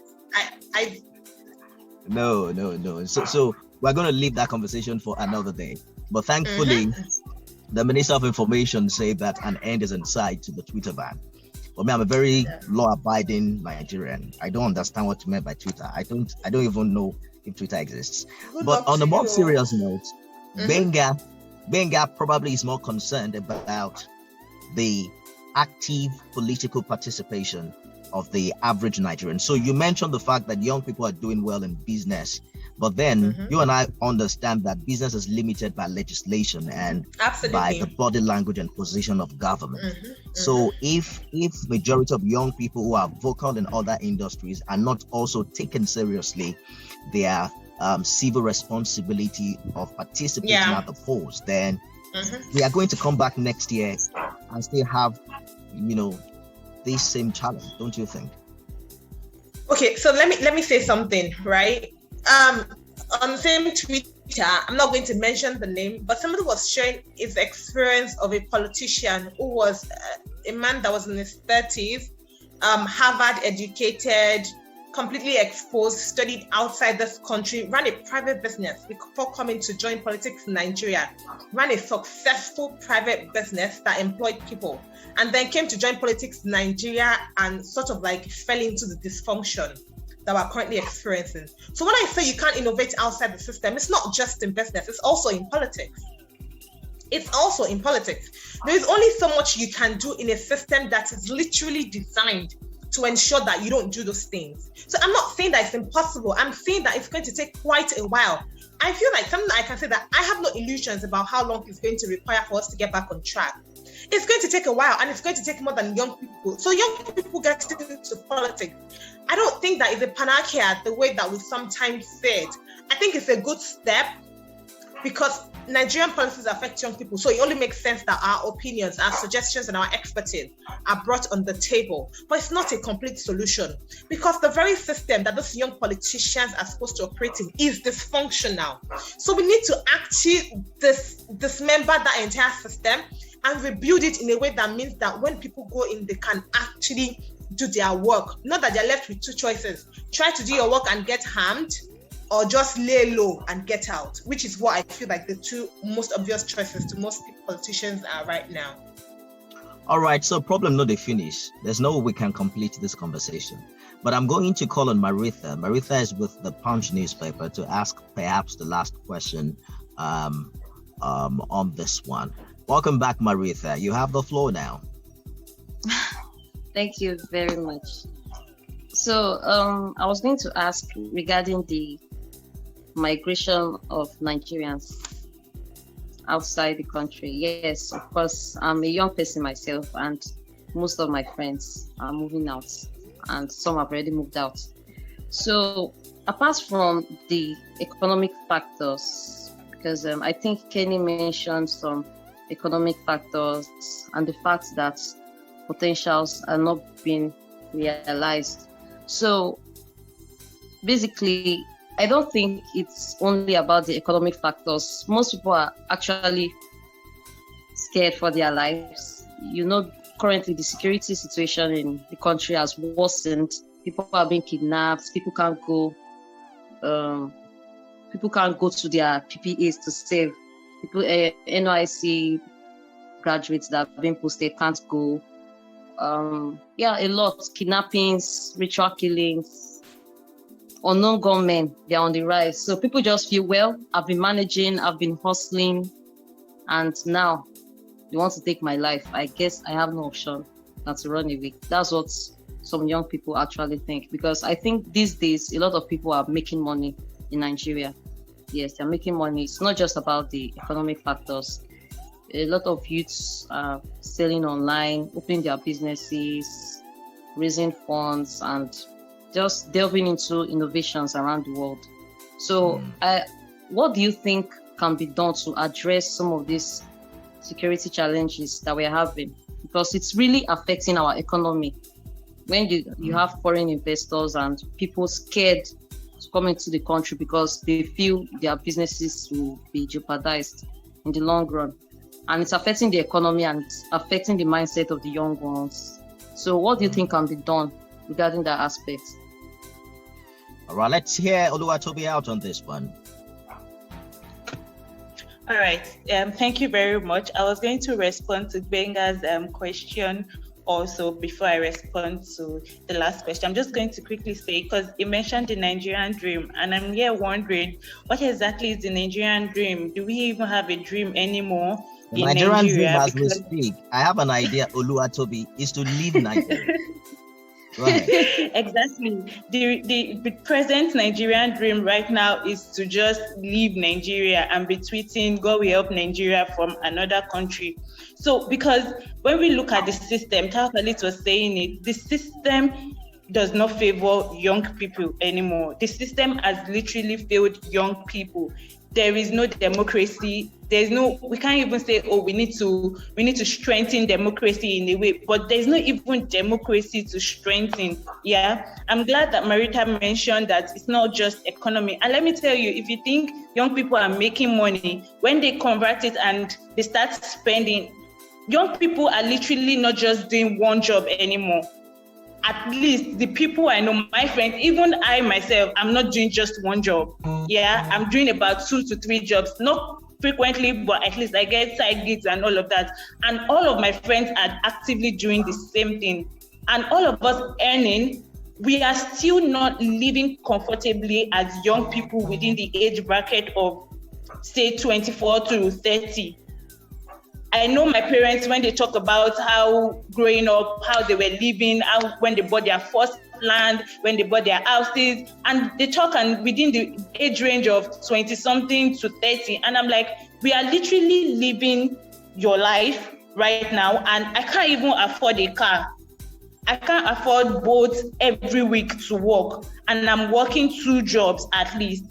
No. So we're going to leave that conversation for another day. But thankfully, the Minister of Information said that an end is in sight to the Twitter ban. For me, I'm a very law-abiding Nigerian. I don't understand what you meant by Twitter. I don't even know if Twitter exists. But on a more serious note, Gbenga probably is more concerned about the active political participation of the average Nigerian. So you mentioned the fact that young people are doing well in business, but then you and I understand that business is limited by legislation and by the body language and position of government. So if majority of young people who are vocal in other industries are not also taken seriously their civil responsibility of participating at the polls, then we are going to come back next year and still have, this same challenge, don't you think? Okay, so let me say something, right? On the same Twitter, I'm not going to mention the name, but somebody was sharing his experience of a politician who was a man that was in his 30s, Harvard educated, completely exposed, studied outside this country, ran a private business before coming to join politics in Nigeria, ran a successful private business that employed people, and then came to join politics in Nigeria and sort of like fell into the dysfunction that we're currently experiencing. So when I say you can't innovate outside the system, it's not just in business, it's also in politics. There is only so much you can do in a system that is literally designed to ensure that you don't do those things. So I'm not saying that it's impossible. I'm saying that it's going to take quite a while. I feel like something I can say that I have no illusions about how long it's going to require for us to get back on track. It's going to take a while, and it's going to take more than young people. So young people get into politics. I don't think that is a panacea the way that we sometimes say it. I think it's a good step because Nigerian policies affect young people. So it only makes sense that our opinions, our suggestions, and our expertise are brought on the table. But it's not a complete solution because the very system that those young politicians are supposed to operate in is dysfunctional. So we need to actually dismember that entire system and rebuild it in a way that means that when people go in, they can actually do their work. Not that they're left with two choices. Try to do your work and get harmed, or just lay low and get out, which is what I feel like the two most obvious choices to most politicians are right now. All right, so problem not finished. There's no way we can complete this conversation. But I'm going to call on Maritha. Maritha is with the Punch newspaper to ask perhaps the last question on this one. Welcome back, Maritha. You have the floor now. Thank you very much. So I was going to ask regarding the migration of Nigerians. outside the country. Yes, of course, I'm a young person myself, and most of my friends are moving out, and some have already moved out. So, apart from the economic factors, because I think Kenny mentioned some economic factors and the fact that potentials are not being realized. So, basically, I don't think it's only about the economic factors. Most people are actually scared for their lives. Currently the security situation in the country has worsened. People are being kidnapped. People can't go to their PPAs to save. People, NYC graduates that have been posted can't go. A lot. Kidnappings, ritual killings, unknown gunmen, they're on the rise. So people just feel, well, I've been managing, I've been hustling, and now they want to take my life. I guess I have no option than to run away. That's what some young people actually think, because I think these days a lot of people are making money in Nigeria. Yes, they're making money. It's not just about the economic factors. A lot of youths are selling online, opening their businesses, raising funds, and just delving into innovations around the world. So what do you think can be done to address some of these security challenges that we're having? Because it's really affecting our economy. When you have foreign investors and people scared to come into the country because they feel their businesses will be jeopardized in the long run. And it's affecting the economy and it's affecting the mindset of the young ones. So what do you think can be done regarding that aspect? All right, let's hear Oluwatobi out on this one. All right. Thank you very much. I was going to respond to Gbenga's question also before I respond to the last question. I'm just going to quickly say, because you mentioned the Nigerian dream, and I'm here wondering, what exactly is the Nigerian dream? Do we even have a dream anymore The in Nigerian dream, Nigeria? as we speak, I have an idea, Oluwatobi, is to leave Nigeria. Go ahead. Exactly. The present Nigerian dream right now is to just leave Nigeria and be tweeting, God will help Nigeria from another country. So, because when we look at the system, Tawakalit was saying it, the system does not favor young people anymore. The system has literally failed young people. There is no democracy. We can't even say, we need to strengthen democracy in a way, but there's not even democracy to strengthen. Yeah. I'm glad that Marita mentioned that it's not just economy. And let me tell you, if you think young people are making money, when they convert it and they start spending, young people are literally not just doing one job anymore. At least the people I know, my friends, even I myself, I'm not doing just one job. Yeah, I'm doing about 2 to 3 jobs, not frequently, but at least I get side gigs and all of that. And all of my friends are actively doing the same thing. And all of us earning, we are still not living comfortably as young people within the age bracket of, say, 24 to 30. I know my parents, when they talk about how growing up, how they were living, how when they bought their first land, when they bought their houses, and they talk and within the age range of 20-something to 30. And I'm like, we are literally living your life right now, and I can't even afford a car. I can't afford boats every week to work, and I'm working 2 jobs at least.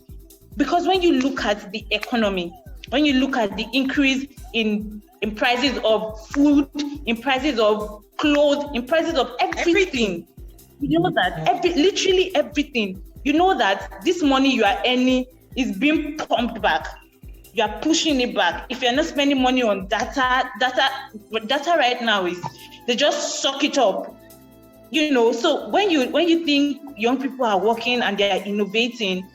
Because when you look at the economy, when you look at the increase in prices of food, in prices of clothes, in prices of everything. You know that literally everything. You know that this money you are earning is being pumped back. You are pushing it back. If you're not spending money on data right now is they just suck it up. So when you think young people are working and they are innovating,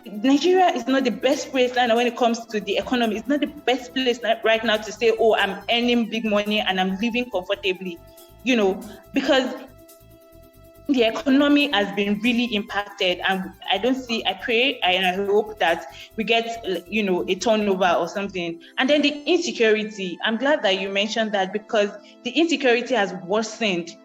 Nigeria is not the best place right now when it comes to the economy. It's not the best place right now to say, I'm earning big money and I'm living comfortably, because the economy has been really impacted. And I pray and I hope that we get, a turnover or something. And then the insecurity, I'm glad that you mentioned that, because the insecurity has worsened.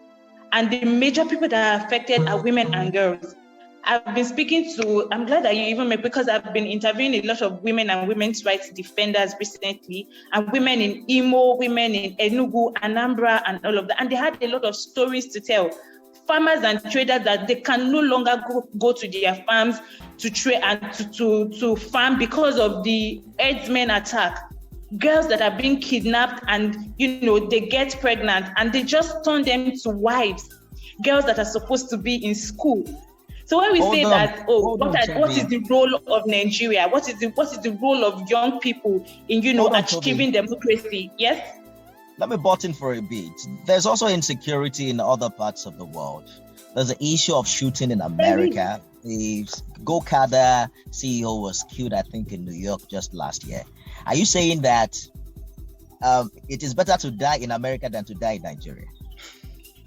And the major people that are affected are women and girls. I've been speaking to, I'm glad that you even made, because I've been interviewing a lot of women and women's rights defenders recently, and women in Imo, women in Enugu, Anambra, and all of that. And they had a lot of stories to tell. Farmers and traders that they can no longer go to their farms to trade and to farm because of the herdsmen attack. Girls that are being kidnapped and, they get pregnant and they just turn them to wives. Girls that are supposed to be in school. So when we say that, what is the role of Nigeria? What is the role of young people in, achieving democracy? Yes? Let me butt in for a bit. There's also insecurity in other parts of the world. There's an issue of shooting in America. The Go-Kada CEO was killed, I think, in New York just last year. Are you saying that it is better to die in America than to die in Nigeria?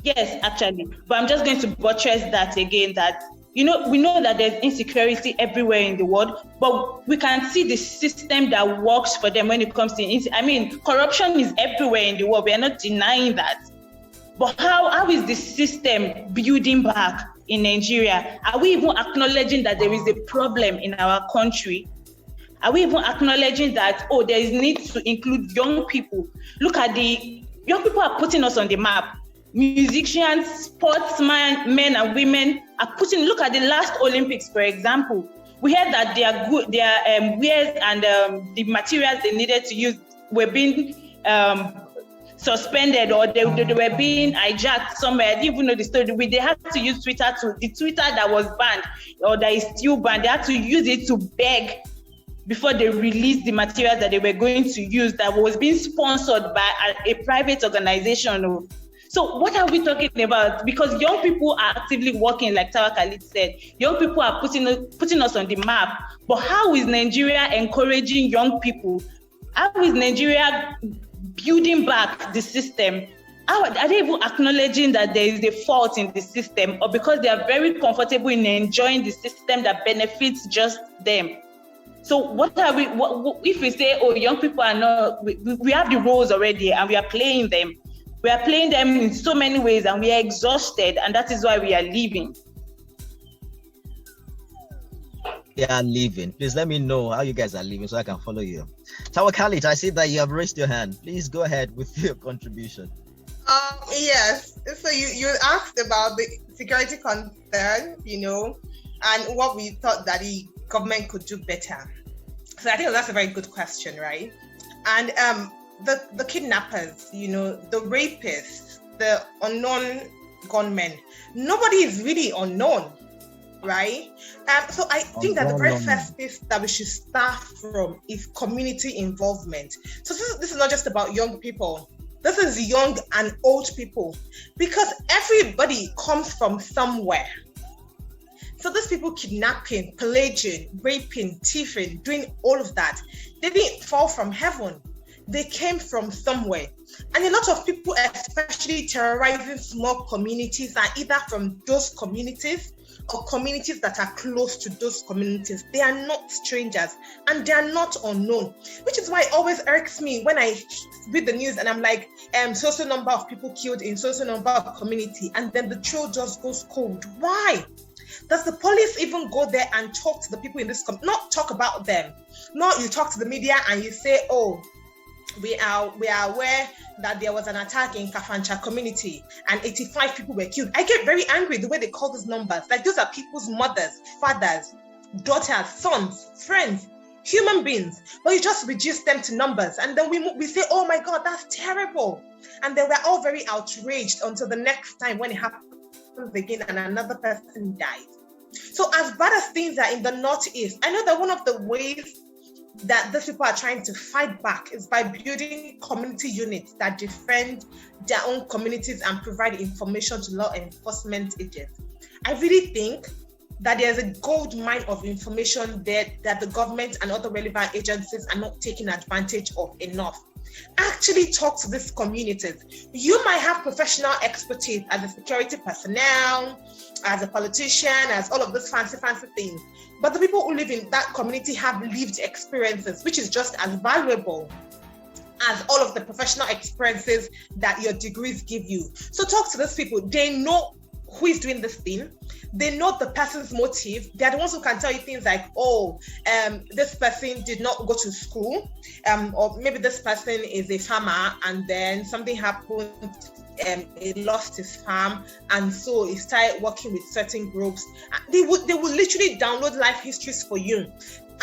Yes, actually. But I'm just going to buttress that again, that we know that there's insecurity everywhere in the world, but we can see the system that works for them when it comes to, corruption is everywhere in the world. We are not denying that. But how is the system building back in Nigeria? Are we even acknowledging that there is a problem in our country? Are we even acknowledging that, there is need to include young people? Look at young people are putting us on the map. Musicians, sportsmen, men and women are look at the last Olympics, for example. We heard that their wares and the materials they needed to use were being suspended, or they were being hijacked somewhere. I didn't even know the story. They had to use Twitter the Twitter that was banned or that is still banned. They had to use it to beg before they released the materials that they were going to use that was being sponsored by a private organization. So what are we talking about? Because young people are actively working, like Tawakalit said. Young people are putting us on the map. But how is Nigeria encouraging young people? How is Nigeria building back the system? Are they even acknowledging that there is a fault in the system, or because they are very comfortable in enjoying the system that benefits just them? So what if we say, young people are not, we have the roles already and we are playing them. We are playing them in so many ways and we are exhausted, and that is why we are leaving. Yeah, leaving. Please let me know how you guys are leaving so I can follow you. Tawakalit, I see that you have raised your hand. Please go ahead with your contribution. Yes. So you asked about the security concern, and what we thought that the government could do better. So I think that's a very good question, right? And the kidnappers, the rapists, the unknown gunmen, nobody is really unknown, right? So I think that the very first place that we should start from is community involvement. So this is not just about young people. This is young and old people, because everybody comes from somewhere. So those people kidnapping, pillaging, raping, thieving, doing all of that, they didn't fall from heaven. They came from somewhere. And a lot of people, especially terrorizing small communities, are either from those communities or communities that are close to those communities. They are not strangers and they are not unknown, which is why it always irks me when I read the news and I'm like, so number of people killed in so number of community, and then the trail just goes cold. Why? Does the police even go there and talk to the people in this not talk about them? No, you talk to the media and you say, we are aware that there was an attack in Kafancha community and 85 people were killed. I get very angry the way they call those numbers. Like, those are people's mothers, fathers, daughters, sons, friends, human beings. But you just reduce them to numbers. And then we say, oh my God, that's terrible. And then we're all very outraged until the next time when it happens again and another person dies. So as bad as things are in the Northeast, I know that one of the ways that these people are trying to fight back is by building community units that defend their own communities and provide information to law enforcement agents. I really think that there's a gold mine of information there that the government and other relevant agencies are not taking advantage of enough. Actually talk to these communities. You might have professional expertise as a security personnel, as a politician, as all of those fancy things. But the people who live in that community have lived experiences, which is just as valuable as all of the professional experiences that your degrees give you. So talk to those people. They know who is doing this thing. They know the person's motive. They're the ones who can tell you things like, oh, this person did not go to school, or maybe this person is a farmer and then something happened, he lost his farm, and so he started working with certain groups. They will literally download life histories for you.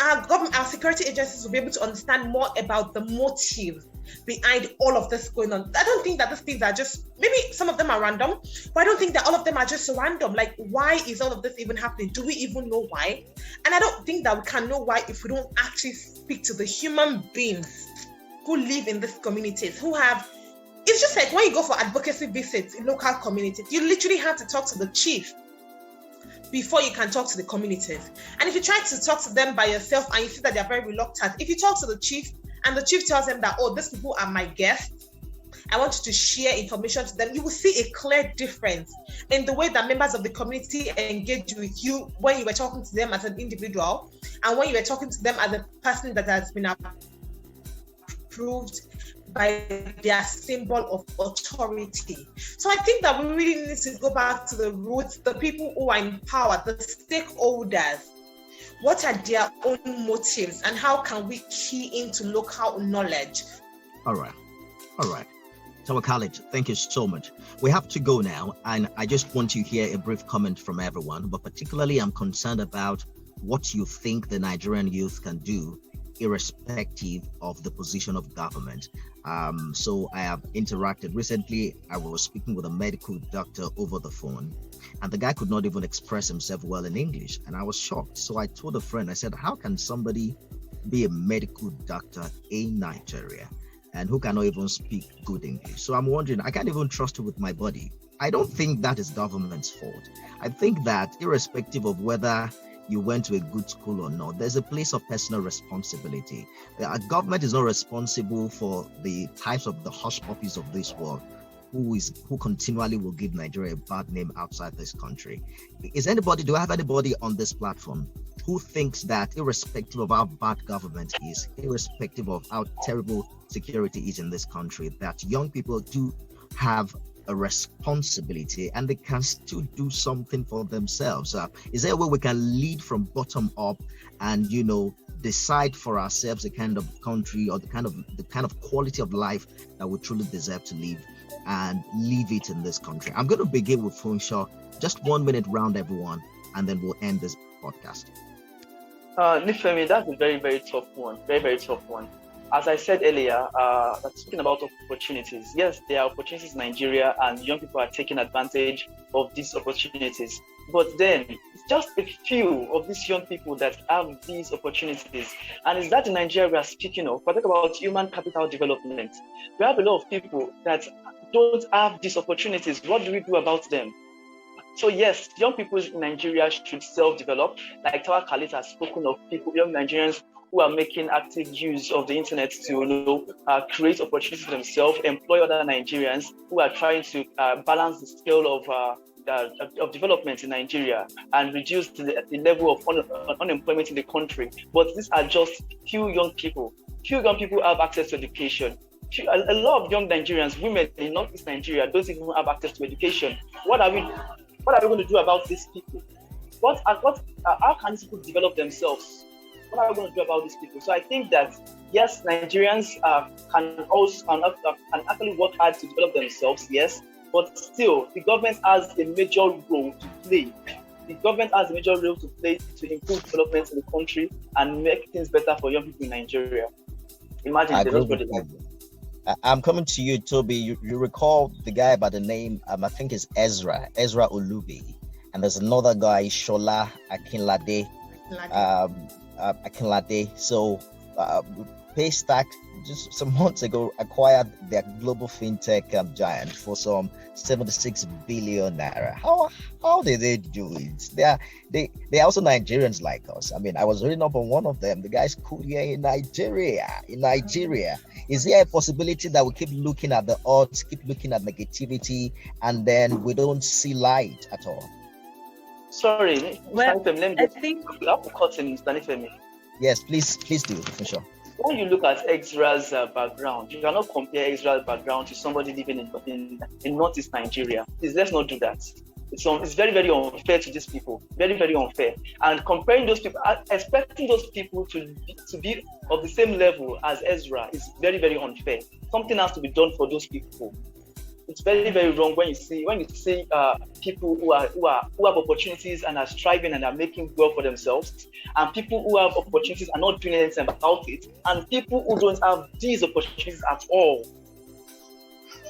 Our security agencies will be able to understand more about the motive behind all of this going on. I don't think that these things are just, maybe some of them are random, but I don't think that all of them are just random. Like, why is all of this even happening? Do we even know why? And I don't think that we can know why if we don't actually speak to the human beings who live in these communities, who have, it's just like when you go for advocacy visits in local communities, you literally have to talk to the chief before you can talk to the communities. And if you try to talk to them by yourself and you see that they're very reluctant, if you talk to the chief and the chief tells them that, oh, these people are my guests, I want you to share information to them, you will see a clear difference in the way that members of the community engage with you when you were talking to them as an individual and when you were talking to them as a person that has been approved by their symbol of authority. So I think that we really need to go back to the roots, the people who are in power, the stakeholders. What are their own motives and how can we key into local knowledge? All right. Tawakalit, thank you so much. We have to go now, and I just want to hear a brief comment from everyone, but particularly I'm concerned about what you think the Nigerian youth can do irrespective of the position of government. So I have interacted recently. I was speaking with a medical doctor over the phone, and the guy could not even express himself well in English, and I was shocked. So I told a friend, I said, how can somebody be a medical doctor in Nigeria and who cannot even speak good English? So I'm wondering, I can't even trust you with my body. I don't think that is government's fault. I think that irrespective of whether you went to a good school or not, there's a place of personal responsibility. The government is not responsible for the types of the hush puppies of this world who continually will give Nigeria a bad name outside this country. Do I have anybody on this platform who thinks that irrespective of how bad government is, irrespective of how terrible security is in this country, that young people do have a responsibility and they can still do something for themselves? Is there a way we can lead from bottom up and decide for ourselves the kind of country or the kind of quality of life that we truly deserve to live and leave it in this country? I'm going to begin with Olufunsho. Just 1 minute round, everyone, and then we'll end this podcast. Nifemi, that's a very, very tough one. Very, very tough one. As I said earlier, speaking about opportunities, yes, there are opportunities in Nigeria and young people are taking advantage of these opportunities. But then it's just a few of these young people that have these opportunities. And is that in Nigeria we are speaking of? But talk about human capital development. We have a lot of people that don't have these opportunities. What do we do about them? So yes, young people in Nigeria should self-develop. Like Tawakalit has spoken of people, young Nigerians who are making active use of the internet to create opportunities for themselves, employ other Nigerians who are trying to balance the scale of development in Nigeria and reduce the level of unemployment in the country. But these are just few young people. Few young people have access to education. A lot of young Nigerians, women in Northeast Nigeria, don't even have access to education. What are we going to do about these people? How can these people develop themselves? What are we going to do about these people? So I think that yes, Nigerians can actually work hard to develop themselves, yes, but still the government has a major role to play. The government has a major role to play to improve development in the country and make things better for young people in Nigeria. Imagine I'm coming to you, Toby. You recall the guy by the name, I think it's Ezra Olubi, and there's another guy, Shola Akinlade. So Paystack just some months ago acquired their global fintech giant for some 76 billion naira. How did they do it? They are also Nigerians like us. I mean, I was reading up on one of them. The guy's cool here in Nigeria. Is there a possibility that we keep looking at the odds, keep looking at negativity, and then we don't see light at all? Sorry, well, let me just cut in, Stanifemi. Yes, please do, for sure. When you look at Ezra's background, you cannot compare Ezra's background to somebody living in Northeast Nigeria. Please, let's not do that. It's very, very unfair to these people. Very, very unfair. And comparing those people, expecting those people to be of the same level as Ezra is very, very unfair. Something has to be done for those people. It's very, very wrong when you see people who have opportunities and are striving and are making well for themselves, and people who have opportunities are not doing anything about it, and people who don't have these opportunities at all.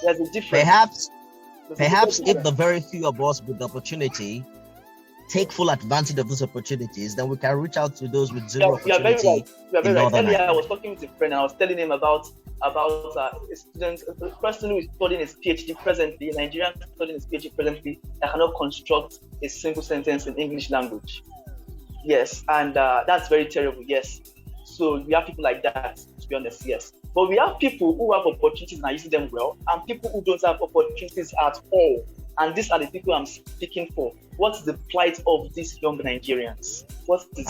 There's a difference. Perhaps if the very few of us with the opportunity take full advantage of those opportunities, then we can reach out to those with zero opportunity. You are very right. Earlier, I was talking with a friend and I was telling him about a student, a person who is studying his PhD presently, a Nigerian studying his PhD presently, that cannot construct a single sentence in English language. Yes, and that's very terrible. Yes. So we have people like that, to be honest, yes. But we have people who have opportunities and are using them well, and people who don't have opportunities at all. And these are the people I'm speaking for. What's the plight of these young Nigerians?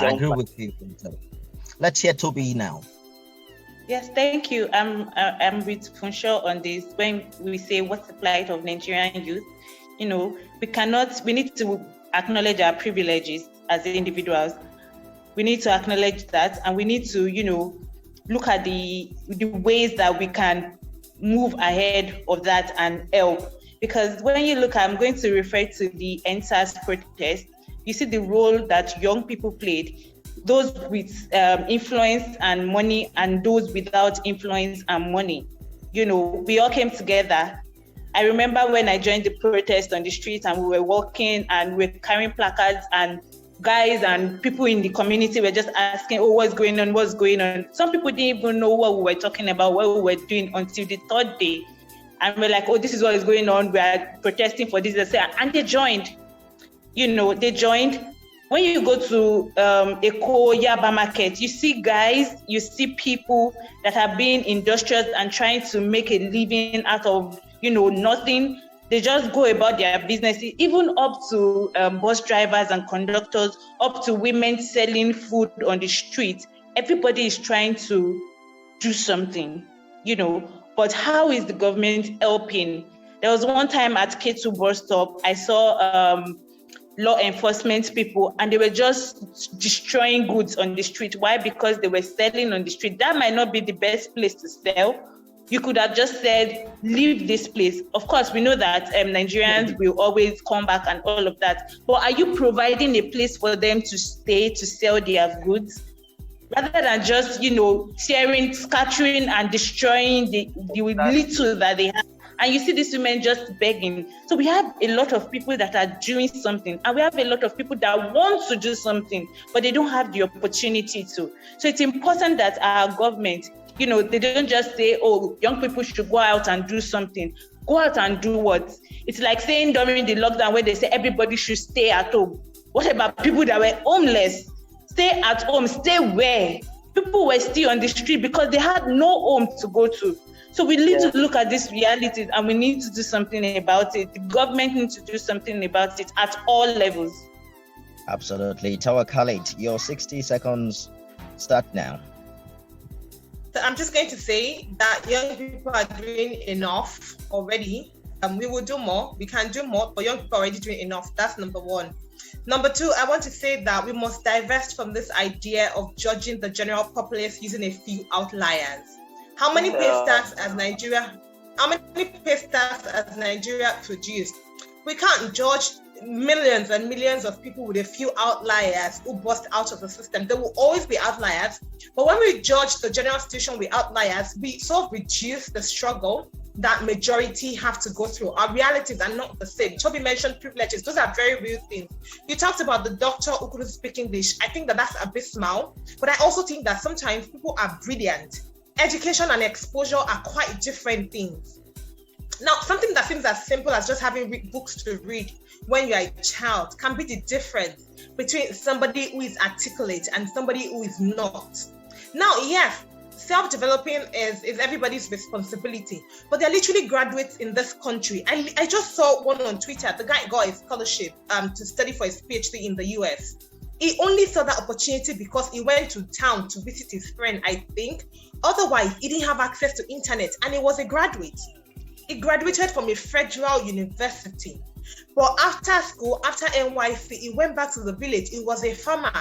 I agree with you. Let's hear Toby now. Yes, thank you. I'm with Funsho on this. When we say what's the plight of Nigerian youth, we need to acknowledge our privileges as individuals. We need to acknowledge that, and we need to, look at the ways that we can move ahead of that and help. Because when you look, I'm going to refer to the NSAS protest, you see the role that young people played, those with influence and money and those without influence and money. We all came together. I remember when I joined the protest on the street and we were walking and we were carrying placards, and guys and people in the community were just asking, what's going on? Some people didn't even know what we were talking about, what we were doing until the third day. And we're like, this is what is going on. We are protesting for this. And they joined. They joined. When you go to Eko Yaba market, you see guys, you see people that are being industrious and trying to make a living out of, nothing. They just go about their business, even up to bus drivers and conductors, up to women selling food on the street. Everybody is trying to do something, But how is the government helping? There was one time at K2 bus stop, I saw law enforcement people, and they were just destroying goods on the street. Why? Because they were selling on the street. That might not be the best place to sell. You could have just said, leave this place. Of course, we know that Nigerians will always come back and all of that. But are you providing a place for them to stay, to sell their goods? Rather than just, tearing, scattering and destroying the little that they have. And you see these women just begging. So we have a lot of people that are doing something, and we have a lot of people that want to do something, but they don't have the opportunity to. So it's important that our government, they don't just say, young people should go out and do something. Go out and do what? It's like saying during the lockdown where they say everybody should stay at home. What about people that were homeless? Stay at home. Stay where? People were still on the street because they had no home to go to. So we need to look at these realities, and we need to do something about it. The government needs to do something about it at all levels. Absolutely. Tawakalit, your 60 seconds start now. So I'm just going to say that young people are doing enough already. We will do more. We can do more, but young people are already doing enough. That's number one. Number two, I want to say that we must divest from this idea of judging the general populace using a few outliers. How many pay stacks as Nigeria produced? We can't judge millions and millions of people with a few outliers who bust out of the system. There will always be outliers. But when we judge the general situation with outliers, we sort of reduce the struggle that majority have to go through. Our realities are not the same. Toby mentioned privileges. Those are very real things. You talked about the doctor who couldn't speak English. I think that's abysmal. But I also think that sometimes people are brilliant. Education and exposure are quite different things. Now, something that seems as simple as just having books to read when you're a child can be the difference between somebody who is articulate and somebody who is not. Now, yes, self-developing is everybody's responsibility, but there are literally graduates in this country. I just saw one on Twitter. The guy got a scholarship to study for his PhD in the US. He only saw that opportunity because he went to town to visit his friend, I think. Otherwise, he didn't have access to internet, and he was a graduate. He graduated from a federal university. But after school, after NYC, he went back to the village. He was a farmer.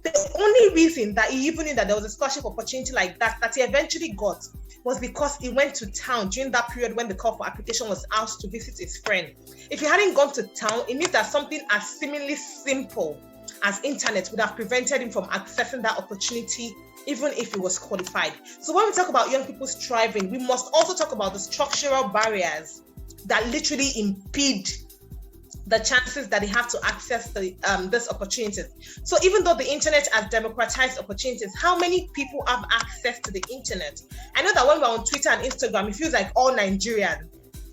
The only reason that he even knew that there was a scholarship opportunity like that he eventually got, was because he went to town during that period when the call for application was out to visit his friend. If he hadn't gone to town, it means that something as seemingly simple as internet would have prevented him from accessing that opportunity, even if he was qualified. So when we talk about young people striving, we must also talk about the structural barriers that literally impede the chances that they have to access this opportunities. So even though the internet has democratized opportunities, how many people have access to the internet? I know that when we're on Twitter and Instagram, it feels like all Nigerians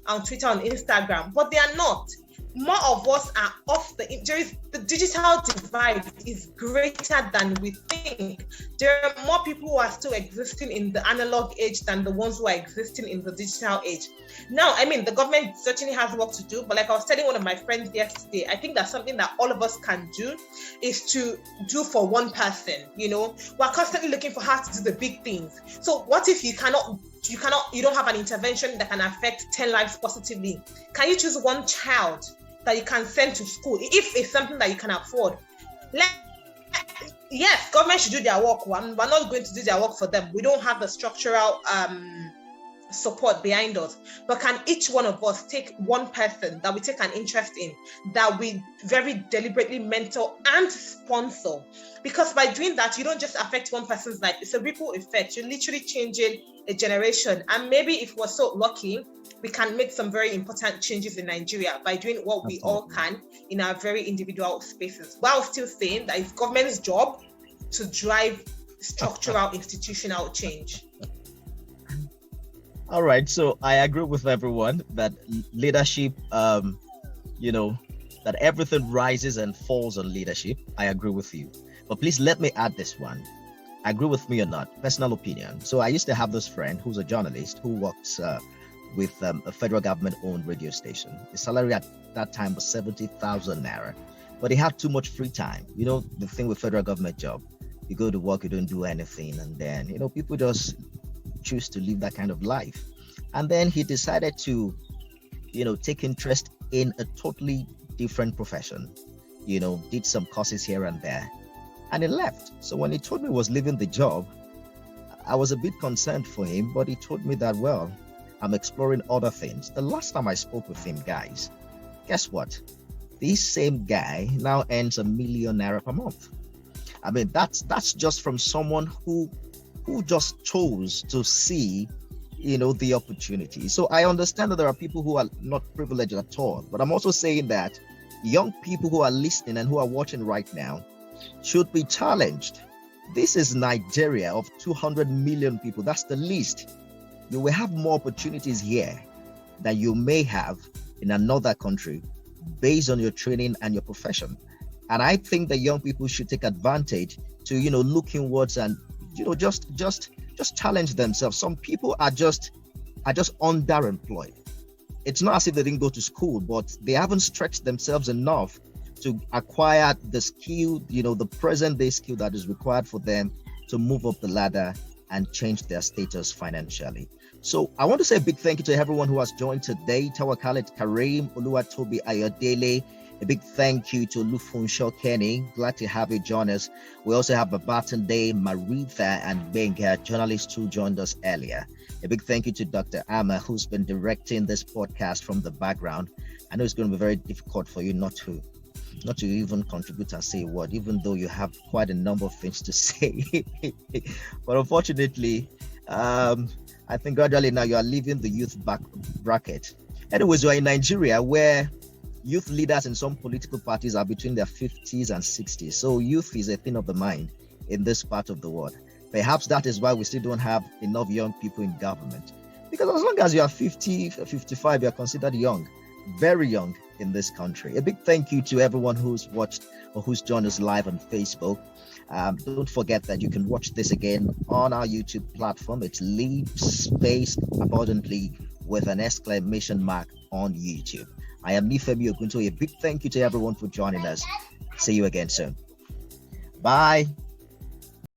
are on Twitter and Instagram, but they are not. More of us are off the digital divide is greater than we think. There are more people who are still existing in the analog age than the ones who are existing in the digital age. Now, I mean, the government certainly has work to do, but like I was telling one of my friends yesterday, I think that's something that all of us can do, is to do for one person. You know, we're constantly looking for how to do the big things. So what if you don't have an intervention that can affect 10 lives positively? Can you choose one child that you can send to school if it's something that you can afford? Yes, government should do their work. We're not going to do their work for them. We don't have the structural support behind us. But can each one of us take one person that we take an interest in, that we very deliberately mentor and sponsor? Because by doing that, you don't just affect one person's life. It's a ripple effect. You're literally changing a generation. And maybe if we're so lucky, we can make some very important changes in Nigeria by doing what we all can in our very individual spaces, while still saying that it's government's job to drive structural institutional change. All right, so I agree with everyone that leadership, that everything rises and falls on leadership. I agree with you. But please let me add this one. Agree with me or not, personal opinion. So I used to have this friend who's a journalist who works with a federal government-owned radio station. His salary at that time was 70,000 naira, but he had too much free time. You know, the thing with federal government job, you go to work, you don't do anything, and then, people just choose to live that kind of life. And then he decided to, take interest in a totally different profession, did some courses here and there, and he left. So when he told me he was leaving the job, I was a bit concerned for him, but he told me that, well, I'm exploring other things. The last time I spoke with him, guys, guess what? This same guy now earns ₦1 million per month. I mean, that's just from someone who just chose to see, the opportunity. So I understand that there are people who are not privileged at all, but I'm also saying that young people who are listening and who are watching right now should be challenged. This is Nigeria of 200 million people. That's the least. You will have more opportunities here than you may have in another country based on your training and your profession. And I think that young people should take advantage to, look inwards and, just challenge themselves. Some people are just underemployed. It's not as if they didn't go to school, but they haven't stretched themselves enough to acquire the skill, the present day skill that is required for them to move up the ladder and change their status financially. So I want to say a big thank you to everyone who has joined today. Tawakalit Kareem, Oluwatobi Ayodele. A big thank you to Olufunsho Alufoge. Glad to have you join us. We also have Babatunde, Maritha, and Gbenga, journalists who joined us earlier. A big thank you to Dr. Amma, who's been directing this podcast from the background. I know it's going to be very difficult for you not to even contribute and say a word, even though you have quite a number of things to say. But unfortunately, I think gradually now you are leaving the youth bracket. Anyways, you are in Nigeria where youth leaders in some political parties are between their 50s and 60s. So youth is a thing of the mind in this part of the world. Perhaps that is why we still don't have enough young people in government. Because as long as you are 50, 55, you are considered young, very young in this country. A big thank you to everyone who's watched or who's joined us live on Facebook. Don't forget that you can watch this again on our YouTube platform. It's Live Spaced Abundantly with an exclamation mark on YouTube. I am Nifemi Ogunto. A big thank you to everyone for joining us. See you again soon. Bye.